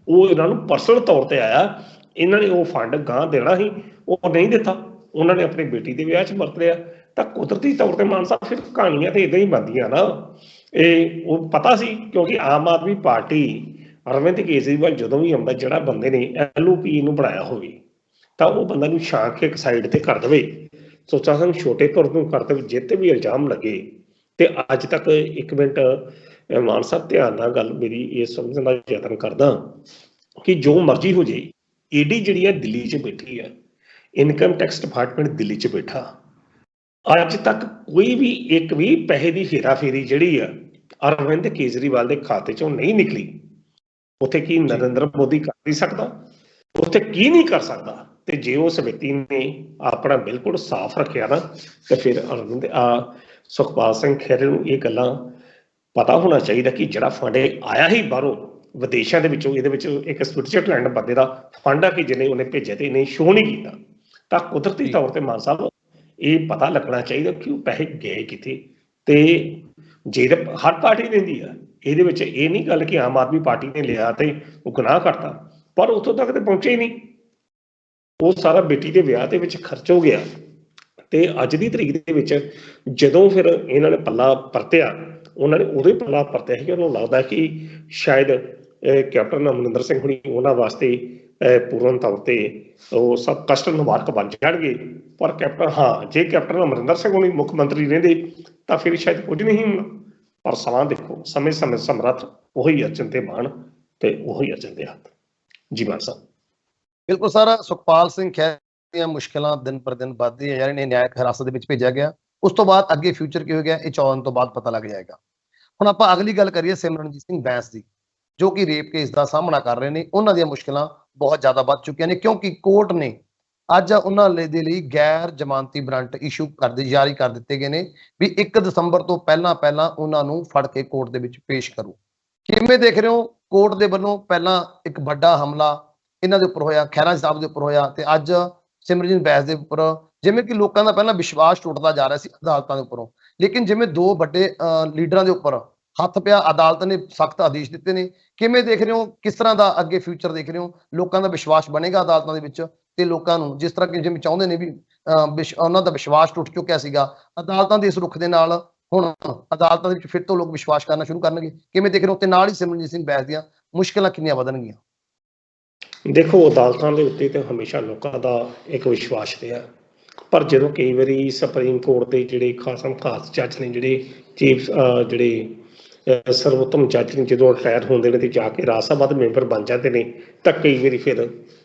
ਉਹ ਇਹਨਾਂ ਨੂੰ ਪਰਸਨਲ ਤੌਰ ਤੇ ਆਇਆ। ਇਹਨਾਂ ਨੇ ਉਹ ਫੰਡ ਗਾਂ ਦੇਣਾ ਸੀ, ਉਹ ਨਹੀਂ ਦਿੱਤਾ। ਉਹਨਾਂ ਨੇ ਆਪਣੀ ਬੇਟੀ ਦੇ ਵਿਆਹ 'ਚ ਵਰਤ ਲਿਆ। ਤਾਂ ਕੁਦਰਤੀ ਤੌਰ ਤੇ ਮਾਨ ਸਾਹਿਬ ਫਿਰ ਕਹਾਣੀਆਂ ਤੇ ਇਦਾਂ ਹੀ ਬਣਦੀਆਂ ਨਾ। ਇਹ ਉਹ ਪਤਾ ਸੀ, ਕਿਉਂਕਿ ਆਮ ਆਦਮੀ ਪਾਰਟੀ ਅਰਵਿੰਦ ਕੇਜਰੀਵਾਲ ਜਦੋਂ ਵੀ ਆਉਂਦਾ, ਜਿਹੜਾ ਬੰਦੇ ਨੇ LOP ਨੂੰ ਬਣਾਇਆ ਹੋਵੇ ਤਾਂ ਉਹ ਬੰਦਾ ਨੂੰ ਛਾਂਕ ਕੇ ਇੱਕ ਸਾਈਡ ਤੇ ਕਰ ਦੇਵੇ। ਸੁੱਚਾ ਸਿੰਘ ਛੋਟੇ ਤੁਰ ਨੂੰ ਕਰ ਦੇਵੇ, ਜਿੱਤੇ ਵੀ ਇਲਜ਼ਾਮ ਲੱਗੇ। ਤੇ ਅੱਜ ਤੱਕ ਇੱਕ ਮਿੰਟ ਮਾਨ ਸਾਹਿਬ ਧਿਆਨ ਨਾਲ ਗੱਲ ਮੇਰੀ ਇਹ ਸਮਝਣ ਦਾ ਯਤਨ ਕਰਦਾ ਕਿ ਜੋ ਮਰਜ਼ੀ ਹੋ ਜਾਏ, ਈਡੀ ਜਿਹੜੀ ਹੈ ਦਿੱਲੀ 'ਚ ਬੈਠੀ ਹੈ, ਇਨਕਮ ਟੈਕਸ ਡਿਪਾਰਟਮੈਂਟ ਦਿੱਲੀ 'ਚ ਬੈਠਾ। ਅੱਜ ਤੱਕ ਕੋਈ ਵੀ ਇੱਕ ਵੀ ਪੈਸੇ ਦੀ ਹੇਰਾਫੇਰੀ ਜਿਹੜੀ ਆ ਅਰਵਿੰਦ ਕੇਜਰੀਵਾਲ ਦੇ ਖਾਤੇ 'ਚੋਂ ਨਹੀਂ ਨਿਕਲੀ। ਉੱਥੇ ਕੀ ਨਰਿੰਦਰ ਮੋਦੀ ਕਰ ਨਹੀਂ ਸਕਦਾ? ਉੱਥੇ ਕੀ ਨਹੀਂ ਕਰ ਸਕਦਾ? ਤੇ ਜੇ ਉਸ ਵਿਅਕਤੀ ਨੇ ਆਪਣਾ ਬਿਲਕੁਲ ਸਾਫ਼ ਰੱਖਿਆ ਨਾ, ਤੇ ਫਿਰ ਅਰਵਿੰਦ ਸੁਖਪਾਲ ਸਿੰਘ ਖਹਿਰੇ ਨੂੰ ਇਹ ਗੱਲਾਂ ਪਤਾ ਹੋਣਾ ਚਾਹੀਦਾ ਕਿ ਜਿਹੜਾ ਫੰਡ ਆਇਆ ਹੀ ਬਾਹਰੋਂ ਵਿਦੇਸ਼ਾਂ ਦੇ ਵਿੱਚੋਂ, ਇਹਦੇ ਵਿੱਚ ਇੱਕ ਸਵਿਟਜ਼ਰਲੈਂਡ ਬੰਦੇ ਦਾ ਫੰਡ ਆ ਕਿ ਜਿਹਨੇ ਉਹਨੇ ਭੇਜਿਆ ਤੇ ਇਹਨੇ ਸ਼ੋਅ ਨਹੀਂ ਕੀਤਾ। ਤਾਂ ਕੁਦਰਤੀ ਤੌਰ ਤੇ ਮਾਨ ਸਾਹਿਬ ਇਹ ਪਤਾ ਲੱਗਣਾ ਚਾਹੀਦਾ ਕਿ ਉਹ ਪੈਸੇ ਗਏ ਕਿੱਥੇ। ਤੇ ਜੇ ਹਰ ਪਾਰਟੀ ਦਿੰਦੀ ਆ, ਇਹਦੇ ਵਿੱਚ ਇਹ ਨਹੀਂ ਗੱਲ ਕਿ ਆਮ ਆਦਮੀ ਪਾਰਟੀ ਨੇ ਲਿਆ ਤੇ ਉਹ ਗੁਨਾਹ ਕਰਤਾ, ਪਰ ਉੱਥੋਂ ਤੱਕ ਤੇ ਪਹੁੰਚੇ ਹੀ ਨਹੀਂ। ਉਹ ਸਾਰਾ ਬੇਟੀ ਦੇ ਵਿਆਹ ਦੇ ਵਿੱਚ ਖਰਚ ਹੋ ਗਿਆ। ਤੇ ਅੱਜ ਦੀ ਤਰੀਕ ਦੇ ਵਿੱਚ ਜਦੋਂ ਫਿਰ ਇਹਨਾਂ ਨੇ ਪੱਲਾ ਪਰਤਿਆ, ਉਹਨਾਂ ਨੇ ਉਦੋਂ ਹੀ ਪੱਲਾ ਪਰਤਿਆ ਸੀ ਕਿ ਉਹਨੂੰ ਲੱਗਦਾ ਕਿ ਸ਼ਾਇਦ ਕੈਪਟਨ ਅਮਰਿੰਦਰ ਸਿੰਘ ਹੁਣੀ ਉਹਨਾਂ ਵਾਸਤੇ ਪੂਰਨ ਤੌਰ ਤੇ ਉਹ ਸਭ ਕਸ਼ਟ ਨਿਵਾਰਕ ਬਣ ਜਾਣਗੇ। ਪਰ ਜੇ ਕੈਪਟਨ ਅਮਰਿੰਦਰ ਸਿੰਘ ਹੁਣੀ ਮੁੱਖ ਮੰਤਰੀ ਰਹਿੰਦੇ ਤਾਂ ਫਿਰ ਸ਼ਾਇਦ ਕੁਝ ਨਹੀਂ ਹੋਣਾ। ਪਰ ਸਮਾਂ ਦੇਖੋ, ਸਮੇਂ ਸਮਰੱਥ ਉਹੀ ਅਰਜਨ ਤੇ ਮਾਣ ਤੇ ਉਹੀ ਅਰਜਨ ਦੇ ਹੱਥ। ਜੀ ਮਾਨ ਸਾਹਿਬ। ਬਿਲਕੁਲ ਸਰ, ਸੁਖਪਾਲ ਸਿੰਘ ਖਹਿਰੇ ਦੀਆਂ ਮੁਸ਼ਕਲਾਂ ਦਿਨ ਪਰ ਦਿਨ ਵੱਧਦੀਆਂ ਜਾ ਰਹੀਆਂ ਨੇ। ਨਿਆਇਕ ਹਿਰਾਸਤ ਦੇ ਵਿੱਚ ਭੇਜਿਆ ਗਿਆ, ਉਸ ਤੋਂ ਬਾਅਦ ਅੱਗੇ ਫਿਊਚਰ ਕੀ ਹੋ ਗਿਆ ਇਹ 14 ਤੋਂ ਬਾਅਦ ਪਤਾ ਲੱਗ ਜਾਏਗਾ। ਹੁਣ ਆਪਾਂ ਅਗਲੀ ਗੱਲ ਕਰੀਏ ਸਿਮਰਨਜੀਤ ਸਿੰਘ ਬੈਂਸ ਦੀ, ਜੋ ਕਿ ਰੇਪ ਕੇਸ ਦਾ ਸਾਹਮਣਾ ਕਰ ਰਹੇ ਨੇ। ਉਹਨਾਂ ਦੀਆਂ ਮੁਸ਼ਕਲਾਂ ਬਹੁਤ ਜ਼ਿਆਦਾ ਵੱਧ ਚੁੱਕੀਆਂ ਨੇ, ਕਿਉਂਕਿ ਕੋਰਟ ਨੇ ਅੱਜ ਉਹਨਾਂ ਦੇ ਲਈ ਗੈਰ ਜ਼ਮਾਨਤੀ ਵਾਰੰਟ ਜਾਰੀ ਕਰ ਦਿੱਤੇ ਗਏ ਨੇ ਵੀ 1 ਦਸੰਬਰ ਤੋਂ ਪਹਿਲਾਂ ਉਹਨਾਂ ਨੂੰ ਫੜ ਕੇ ਕੋਰਟ ਦੇ ਵਿੱਚ ਪੇਸ਼ ਕਰੋ। ਕਿਵੇਂ ਦੇਖ ਰਹੇ ਹੋ? ਕੋਰਟ ਦੇ ਵੱਲੋਂ ਪਹਿਲਾਂ ਇੱਕ ਵੱਡਾ ਹਮਲਾ ਇਹਨਾਂ ਦੇ ਉੱਪਰ ਹੋਇਆ, ਖਹਿਰਾ ਸਾਹਿਬ ਦੇ ਉੱਪਰ ਹੋਇਆ, ਤੇ ਅੱਜ ਸਿਮਰਨਜੀਤ ਬੈਂਸ ਦੇ ਉੱਪਰ, ਜਿਵੇਂ ਕਿ ਲੋਕਾਂ ਦਾ ਪਹਿਲਾਂ ਵਿਸ਼ਵਾਸ ਟੁੱਟਦਾ ਜਾ ਰਿਹਾ ਸੀ ਅਦਾਲਤਾਂ ਦੇ ਉੱਪਰੋਂ। ਲੇਕਿਨ ਜਿਵੇਂ 2 ਵੱਡੇ ਲੀਡਰਾਂ ਦੇ ਉੱਪਰ ਹੱਥ ਪਿਆ, ਅਦਾਲਤ ਨੇ ਸਖਤ ਆਦੇਸ਼ ਦਿੱਤੇ ਨੇ। ਕਿਵੇਂ ਦੇਖ ਰਹੇ ਹੋ? ਕਿਸ ਤਰ੍ਹਾਂ ਦਾ ਅੱਗੇ ਫਿਊਚਰ ਦੇਖ ਰਹੇ ਹੋ? ਲੋਕਾਂ ਦਾ ਵਿਸ਼ਵਾਸ ਬਣੇਗਾ ਅਦਾਲਤਾਂ ਦੇ ਵਿੱਚ? ਤੇ ਲੋਕਾਂ ਨੂੰ ਜਿਸ ਤਰ੍ਹਾਂ ਕਿ ਜਿਵੇਂ ਚਾਹੁੰਦੇ ਨੇ ਵੀ ਉਹਨਾਂ ਦਾ ਵਿਸ਼ਵਾਸ ਟੁੱਟ ਚੁੱਕਿਆ ਸੀਗਾ ਅਦਾਲਤਾਂ ਦੇ ਇਸ ਰੁਖ ਦੇ ਨਾਲ, ਹੁਣ ਅਦਾਲਤਾਂ ਦੇ ਵਿੱਚ ਫਿਰ ਤੋਂ ਲੋਕ ਵਿਸ਼ਵਾਸ ਕਰਨਾ ਸ਼ੁਰੂ ਕਰਨਗੇ। ਕਿਵੇਂ ਦੇਖ ਰਹੇ ਹੋ? ਤੇ ਨਾਲ ਹੀ ਸਿਮਰਨਜੀਤ ਸਿੰਘ ਬੈਂਸ ਦੀਆਂ ਮੁਸ਼ਕਲਾਂ ਕਿੰਨੀਆਂ ਵਧਣਗੀਆਂ? ਦੇਖੋ, ਅਦਾਲਤਾਂ ਦੇ ਉੱਤੇ ਤੇ ਹਮੇਸ਼ਾ ਲੋਕਾਂ ਦਾ ਇੱਕ ਵਿਸ਼ਵਾਸ ਰਿਹਾ, ਪਰ ਜਦੋਂ ਕਈ ਵਾਰੀ ਸੁਪਰੀਮ ਕੋਰਟ ਦੇ ਜਿਹੜੇ ਖਾਸ ਜੱਜ ਨੇ, ਜਿਹੜੇ ਸਰਵੋਤਮ ਜੱਜ ਨੇ, ਜਦੋਂ ਰਿਟਾਇਰ ਹੁੰਦੇ ਨੇ ਤੇ ਜਾ ਕੇ ਰਾਜ ਸਭਾ ਦੇ ਮੈਂਬਰ ਬਣ ਜਾਂਦੇ ਨੇ, ਤਾਂ ਕਈ ਵਾਰੀ ਫਿਰ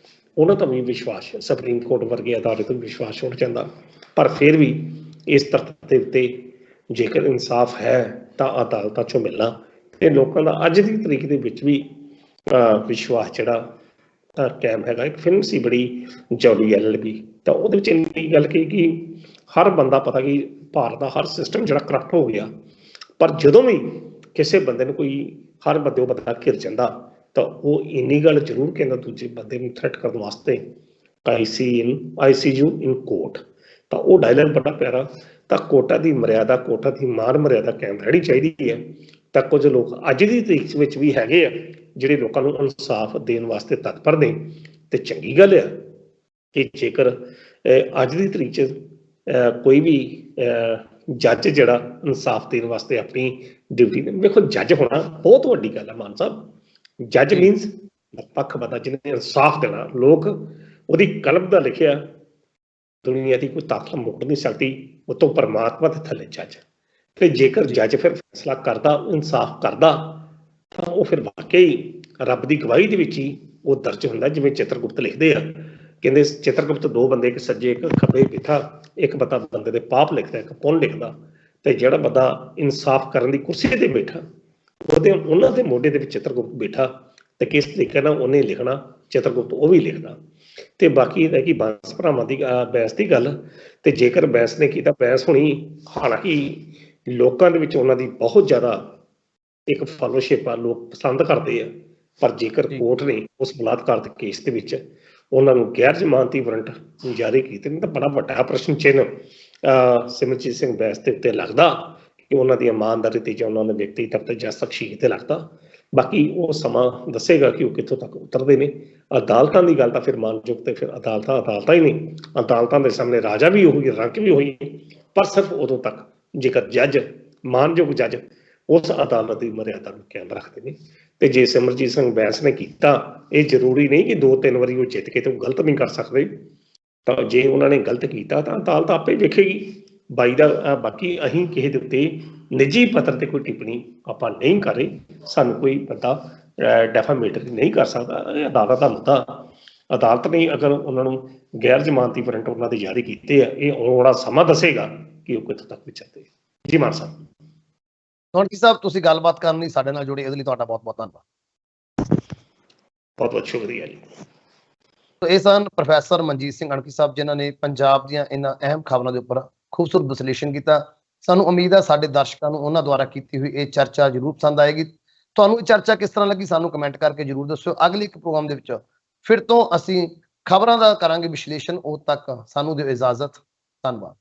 ਉਹਨਾਂ ਦਾ ਵੀ ਵਿਸ਼ਵਾਸ ਸੁਪਰੀਮ ਕੋਰਟ ਵਰਗੇ ਅਦਾਲਤ ਤੋਂ ਵਿਸ਼ਵਾਸ ਉੱਠ ਜਾਂਦਾ। ਪਰ ਫਿਰ ਵੀ ਇਸ ਤਰ੍ਹਾਂ ਦੇ ਉੱਤੇ ਜੇਕਰ ਇਨਸਾਫ ਹੈ ਤਾਂ ਅਦਾਲਤਾਂ 'ਚੋਂ ਮਿਲਣਾ ਤੇ ਲੋਕਾਂ ਦਾ ਅੱਜ ਦੀ ਤਰੀਕ ਦੇ ਵਿੱਚ ਵੀ ਵਿਸ਼ਵਾਸ ਜਿਹੜਾ ਕਾਇਮ ਹੈਗਾ। ਇੱਕ ਫਿਲਮ ਸੀ ਬੜੀ ਜੌਲੀ LLB, ਤਾਂ ਉਹਦੇ ਵਿੱਚ ਇੰਨੀ ਗੱਲ ਕਹੀ ਕਿ ਹਰ ਬੰਦਾ ਪਤਾ ਕਿ ਭਾਰਤ ਦਾ ਹਰ ਸਿਸਟਮ ਜਿਹੜਾ ਕਰਪਟ ਹੋ ਗਿਆ, ਪਰ ਜਦੋਂ ਵੀ ਕਿਸੇ ਬੰਦੇ ਨੂੰ ਹਰ ਬੰਦੇ ਬੰਦਾ ਘਿਰ ਜਾਂਦਾ ਤਾਂ ਉਹ ਇੰਨੀ ਗੱਲ ਜ਼ਰੂਰ ਕਹਿੰਦਾ ਦੂਜੇ ਬੰਦੇ ਨੂੰ ਥ੍ਰੈਟ ਕਰਨ ਵਾਸਤੇ, ICU ਇਨ ਕੋਰਟ। ਤਾਂ ਉਹ ਡਾਇਲੌਗ ਬੜਾ ਪਿਆਰਾ। ਤਾਂ ਕੋਟਾ ਦੀ ਮਰਿਆਦਾ, ਕੋਟਾ ਦੀ ਮਾਨ ਮਰਿਆਦਾ ਕਾਇਮ ਰਹਿਣੀ ਚਾਹੀਦੀ ਹੈ। ਤਾਂ ਕੁਝ ਲੋਕ ਅੱਜ ਦੀ ਤਰੀਕ ਵਿੱਚ ਵੀ ਹੈਗੇ ਆ ਜਿਹੜੇ ਲੋਕਾਂ ਨੂੰ ਇਨਸਾਫ ਦੇਣ ਵਾਸਤੇ ਤਤਪਰ ਨੇ, ਤੇ ਚੰਗੀ ਗੱਲ ਆ ਕਿ ਜੇਕਰ ਅੱਜ ਦੀ ਤਰੀਕ 'ਚ ਕੋਈ ਵੀ ਜੱਜ ਜਿਹੜਾ ਇਨਸਾਫ ਦੇਣ ਵਾਸਤੇ ਆਪਣੀ ਡਿਊਟੀ ਨੇ, ਵੇਖੋ ਜੱਜ ਹੋਣਾ ਬਹੁਤ ਵੱਡੀ ਗੱਲ ਹੈ ਮਾਨ ਸਾਹਿਬ। ਜੱਜ ਮੀਨਸ ਪੱਖ ਬੰਦਾ ਜਿਹਨੇ ਇਨਸਾਫ ਦੇਣਾ। ਲੋਕ ਉਹਦੀ ਕਲਮ ਦਾ ਲਿਖਿਆ, ਦੁਨੀਆ ਦੀ ਕੋਈ ਤਾਕਤ ਮੋੜ ਨਹੀਂ ਸਕਦੀ, ਉਤੋਂ ਪਰਮਾਤਮਾ ਦੇ ਥੱਲੇ ਜੱਜ। ਤੇ ਜੇਕਰ ਜੱਜ ਫਿਰ ਫੈਸਲਾ ਕਰਦਾ, ਇਨਸਾਫ ਕਰਦਾ, ਤਾਂ ਉਹ ਫਿਰ ਵਾਕਈ ਰੱਬ ਦੀ ਗਵਾਹੀ ਦੇ ਵਿੱਚ ਹੀ ਉਹ ਦਰਜ ਹੁੰਦਾ। ਜਿਵੇਂ ਚਿੱਤਰਗੁਪਤ ਲਿਖਦੇ ਆ, ਕਹਿੰਦੇ ਚਿੱਤਰਗੁਪਤ ਦੋ ਬੰਦੇ, ਇੱਕ ਸੱਜੇ ਇੱਕ ਖੱਬੇ ਬੈਠਾ, ਇੱਕ ਬੰਦਾ ਬੰਦੇ ਦੇ ਪਾਪ ਲਿਖਦਾ, ਇੱਕ ਪੁੰਨ ਲਿਖਦਾ। ਤੇ ਜਿਹੜਾ ਬੰਦਾ ਇਨਸਾਫ ਕਰਨ ਦੀ ਕੁਰਸੀ ਤੇ ਬੈਠਾ, ਉਹਨਾਂ ਦੇ ਮੋਢੇ ਦੇ ਵਿੱਚ ਚਿੱਤਰਗੁਪਤ ਬੈਠਾ, ਤੇ ਕਿਸ ਤਰੀਕੇ ਨਾਲ ਉਹਨੇ ਲਿਖਣਾ, ਚਿੱਤਰਗੁਪਤ ਉਹ ਵੀ ਲਿਖਦਾ। ਤੇ ਬਾਕੀ ਇਹ ਕਿ ਬਾਂਸ ਭਰਾਵਾਂ ਦੀ ਬਹਿਸ ਦੀ ਗੱਲ, ਤੇ ਜੇਕਰ ਬਹਿਸ ਨੇ ਕੀਤਾ, ਬਹਿਸ ਹੋਣੀ, ਹਾਲਾਂਕਿ ਲੋਕਾਂ ਦੇ ਵਿੱਚ ਉਹਨਾਂ ਦੀ ਬਹੁਤ ਜ਼ਿਆਦਾ ਇੱਕ ਫੈਲੋਸ਼ਿਪ ਆ, ਲੋਕ ਪਸੰਦ ਕਰਦੇ ਆ। ਪਰ ਜੇਕਰ ਕੋਰਟ ਨੇ ਉਸ ਬਲਾਤਕਾਰ ਦੇ ਕੇਸ ਦੇ ਵਿੱਚ ਉਹਨਾਂ ਨੂੰ ਗੈਰ ਜ਼ਮਾਨਤੀ ਵਾਰੰਟ ਜਾਰੀ ਕੀਤੇ ਨੇ, ਤਾਂ ਬੜਾ ਵੱਡਾ ਪ੍ਰਸ਼ਨ ਚਿੰਨ੍ਹ ਸਿਮਰਜੀਤ ਸਿੰਘ ਬੈਂਸ ਦੇ ਉੱਤੇ ਲੱਗਦਾ ਕਿ ਉਹਨਾਂ ਦੀ ਇਮਾਨਦਾਰੀ ਤੇ ਜਾਂ ਉਹਨਾਂ ਦੇ ਵਿਅਕਤੀਤਵ ਤੇ ਜਾਂ ਸ਼ਖਸੀਅਤ ਤੇ ਲੱਗਦਾ। ਬਾਕੀ ਉਹ ਸਮਾਂ ਦੱਸੇਗਾ ਕਿ ਉਹ ਕਿੱਥੋਂ ਤੱਕ ਉਤਰਦੇ ਨੇ। ਅਦਾਲਤਾਂ ਦੀ ਗੱਲ ਤਾਂ ਫਿਰ ਮਾਨਯੋਗ, ਤੇ ਫਿਰ ਅਦਾਲਤਾਂ ਹੀ ਨੇ। ਅਦਾਲਤਾਂ ਦੇ ਸਾਹਮਣੇ ਰਾਜਾ ਵੀ ਉਹੀ, ਰੰਕ ਵੀ ਉਹੀ, ਪਰ ਸਿਰਫ ਉਦੋਂ ਤੱਕ ਜੇਕਰ ਜੱਜ, ਮਾਨਯੋਗ ਜੱਜ ਉਸ ਅਦਾਲਤ ਦੀ ਮਰਿਆਦਾ ਨੂੰ ਕਾਇਮ ਰੱਖਦੇ ਨੇ। ਤੇ ਜੇ ਸਿਮਰਜੀਤ ਸਿੰਘ ਬੈਂਸ ਨੇ ਕੀਤਾ, ਇਹ ਜ਼ਰੂਰੀ ਨਹੀਂ ਕਿ 2-3 ਵਾਰੀ ਉਹ ਜਿੱਤ ਕੇ ਤੇ ਉਹ ਗਲਤ ਨਹੀਂ ਕਰ ਸਕਦੇ। ਤਾਂ ਜੇ ਉਹਨਾਂ ਨੇ ਗਲਤ ਕੀਤਾ ਤਾਂ ਅਦਾਲਤ ਆਪੇ ਵੇਖੇਗੀ। ਬਾਈ ਦਾ ਬਾਕੀ ਅਸੀਂ ਕਿਸੇ ਦੇ ਉੱਤੇ ਨਿੱਜੀ ਪੱਤਰ ਤੇ ਕੋਈ ਟਿੱਪਣੀ ਆਪਾਂ ਨਹੀਂ ਕਰ ਰਹੇ। ਸਾਨੂੰ ਕੋਈ ਬੰਦਾ ਡੈਫਾਮੇਟਰੀ ਨਹੀਂ ਕਰ ਸਕਦਾ। ਇਹ ਅਦਾਲਤ ਦਾ ਮੁੱਦਾ। ਅਦਾਲਤ ਨੇ ਅਗਰ ਉਹਨਾਂ ਨੂੰ ਗੈਰ ਜ਼ਮਾਨਤੀ ਵਾਰੰਟ ਉਹਨਾਂ ਦੇ ਜਾਰੀ ਕੀਤੇ ਆ, ਇਹ ਆਉਣ ਵਾਲਾ ਸਮਾਂ ਦੱਸੇਗਾ ਕਿ ਉਹ ਕਿੱਥੋਂ ਤੱਕ ਵਿਚਰਦੇ। ਜੀ ਮਾਨ ਸਾਹਿਬ। ਅਣਖੀ ਸਾਹਿਬ, ਤੁਸੀਂ ਗੱਲਬਾਤ ਕਰਨ ਲਈ ਸਾਡੇ ਨਾਲ ਜੁੜੇ, ਇਹਦੇ ਲਈ ਤੁਹਾਡਾ ਬਹੁਤ ਬਹੁਤ ਧੰਨਵਾਦ। ਬਹੁਤ ਬਹੁਤ ਸ਼ੁਕਰੀਆ ਜੀ। ਇਹ ਸਨ ਪ੍ਰੋਫੈਸਰ ਮਨਜੀਤ ਸਿੰਘ ਅਣਖੀ ਸਾਹਿਬ, ਜਿਨ੍ਹਾਂ ਨੇ ਪੰਜਾਬ ਦੀਆਂ ਇਹਨਾਂ ਅਹਿਮ ਖਬਰਾਂ ਦੇ ਉੱਪਰ ਖੂਬਸੂਰਤ ਵਿਸ਼ਲੇਸ਼ਣ ਕੀਤਾ। ਸਾਨੂੰ ਉਮੀਦ ਹੈ ਸਾਡੇ ਦਰਸ਼ਕਾਂ ਨੂੰ ਉਹਨਾਂ ਦੁਆਰਾ ਕੀਤੀ ਹੋਈ ਇਹ ਚਰਚਾ ਜ਼ਰੂਰ ਪਸੰਦ ਆਏਗੀ। ਤੁਹਾਨੂੰ ਇਹ ਚਰਚਾ ਕਿਸ ਤਰ੍ਹਾਂ ਲੱਗੀ, ਸਾਨੂੰ ਕਮੈਂਟ ਕਰਕੇ ਜ਼ਰੂਰ ਦੱਸਿਓ। ਅਗਲੇ ਇੱਕ ਪ੍ਰੋਗਰਾਮ ਦੇ ਵਿੱਚ ਫਿਰ ਤੋਂ ਅਸੀਂ ਖਬਰਾਂ ਦਾ ਕਰਾਂਗੇ ਵਿਸ਼ਲੇਸ਼ਣ। ਉਦੋਂ ਤੱਕ ਸਾਨੂੰ ਦਿਓ ਇਜਾਜ਼ਤ। ਧੰਨਵਾਦ।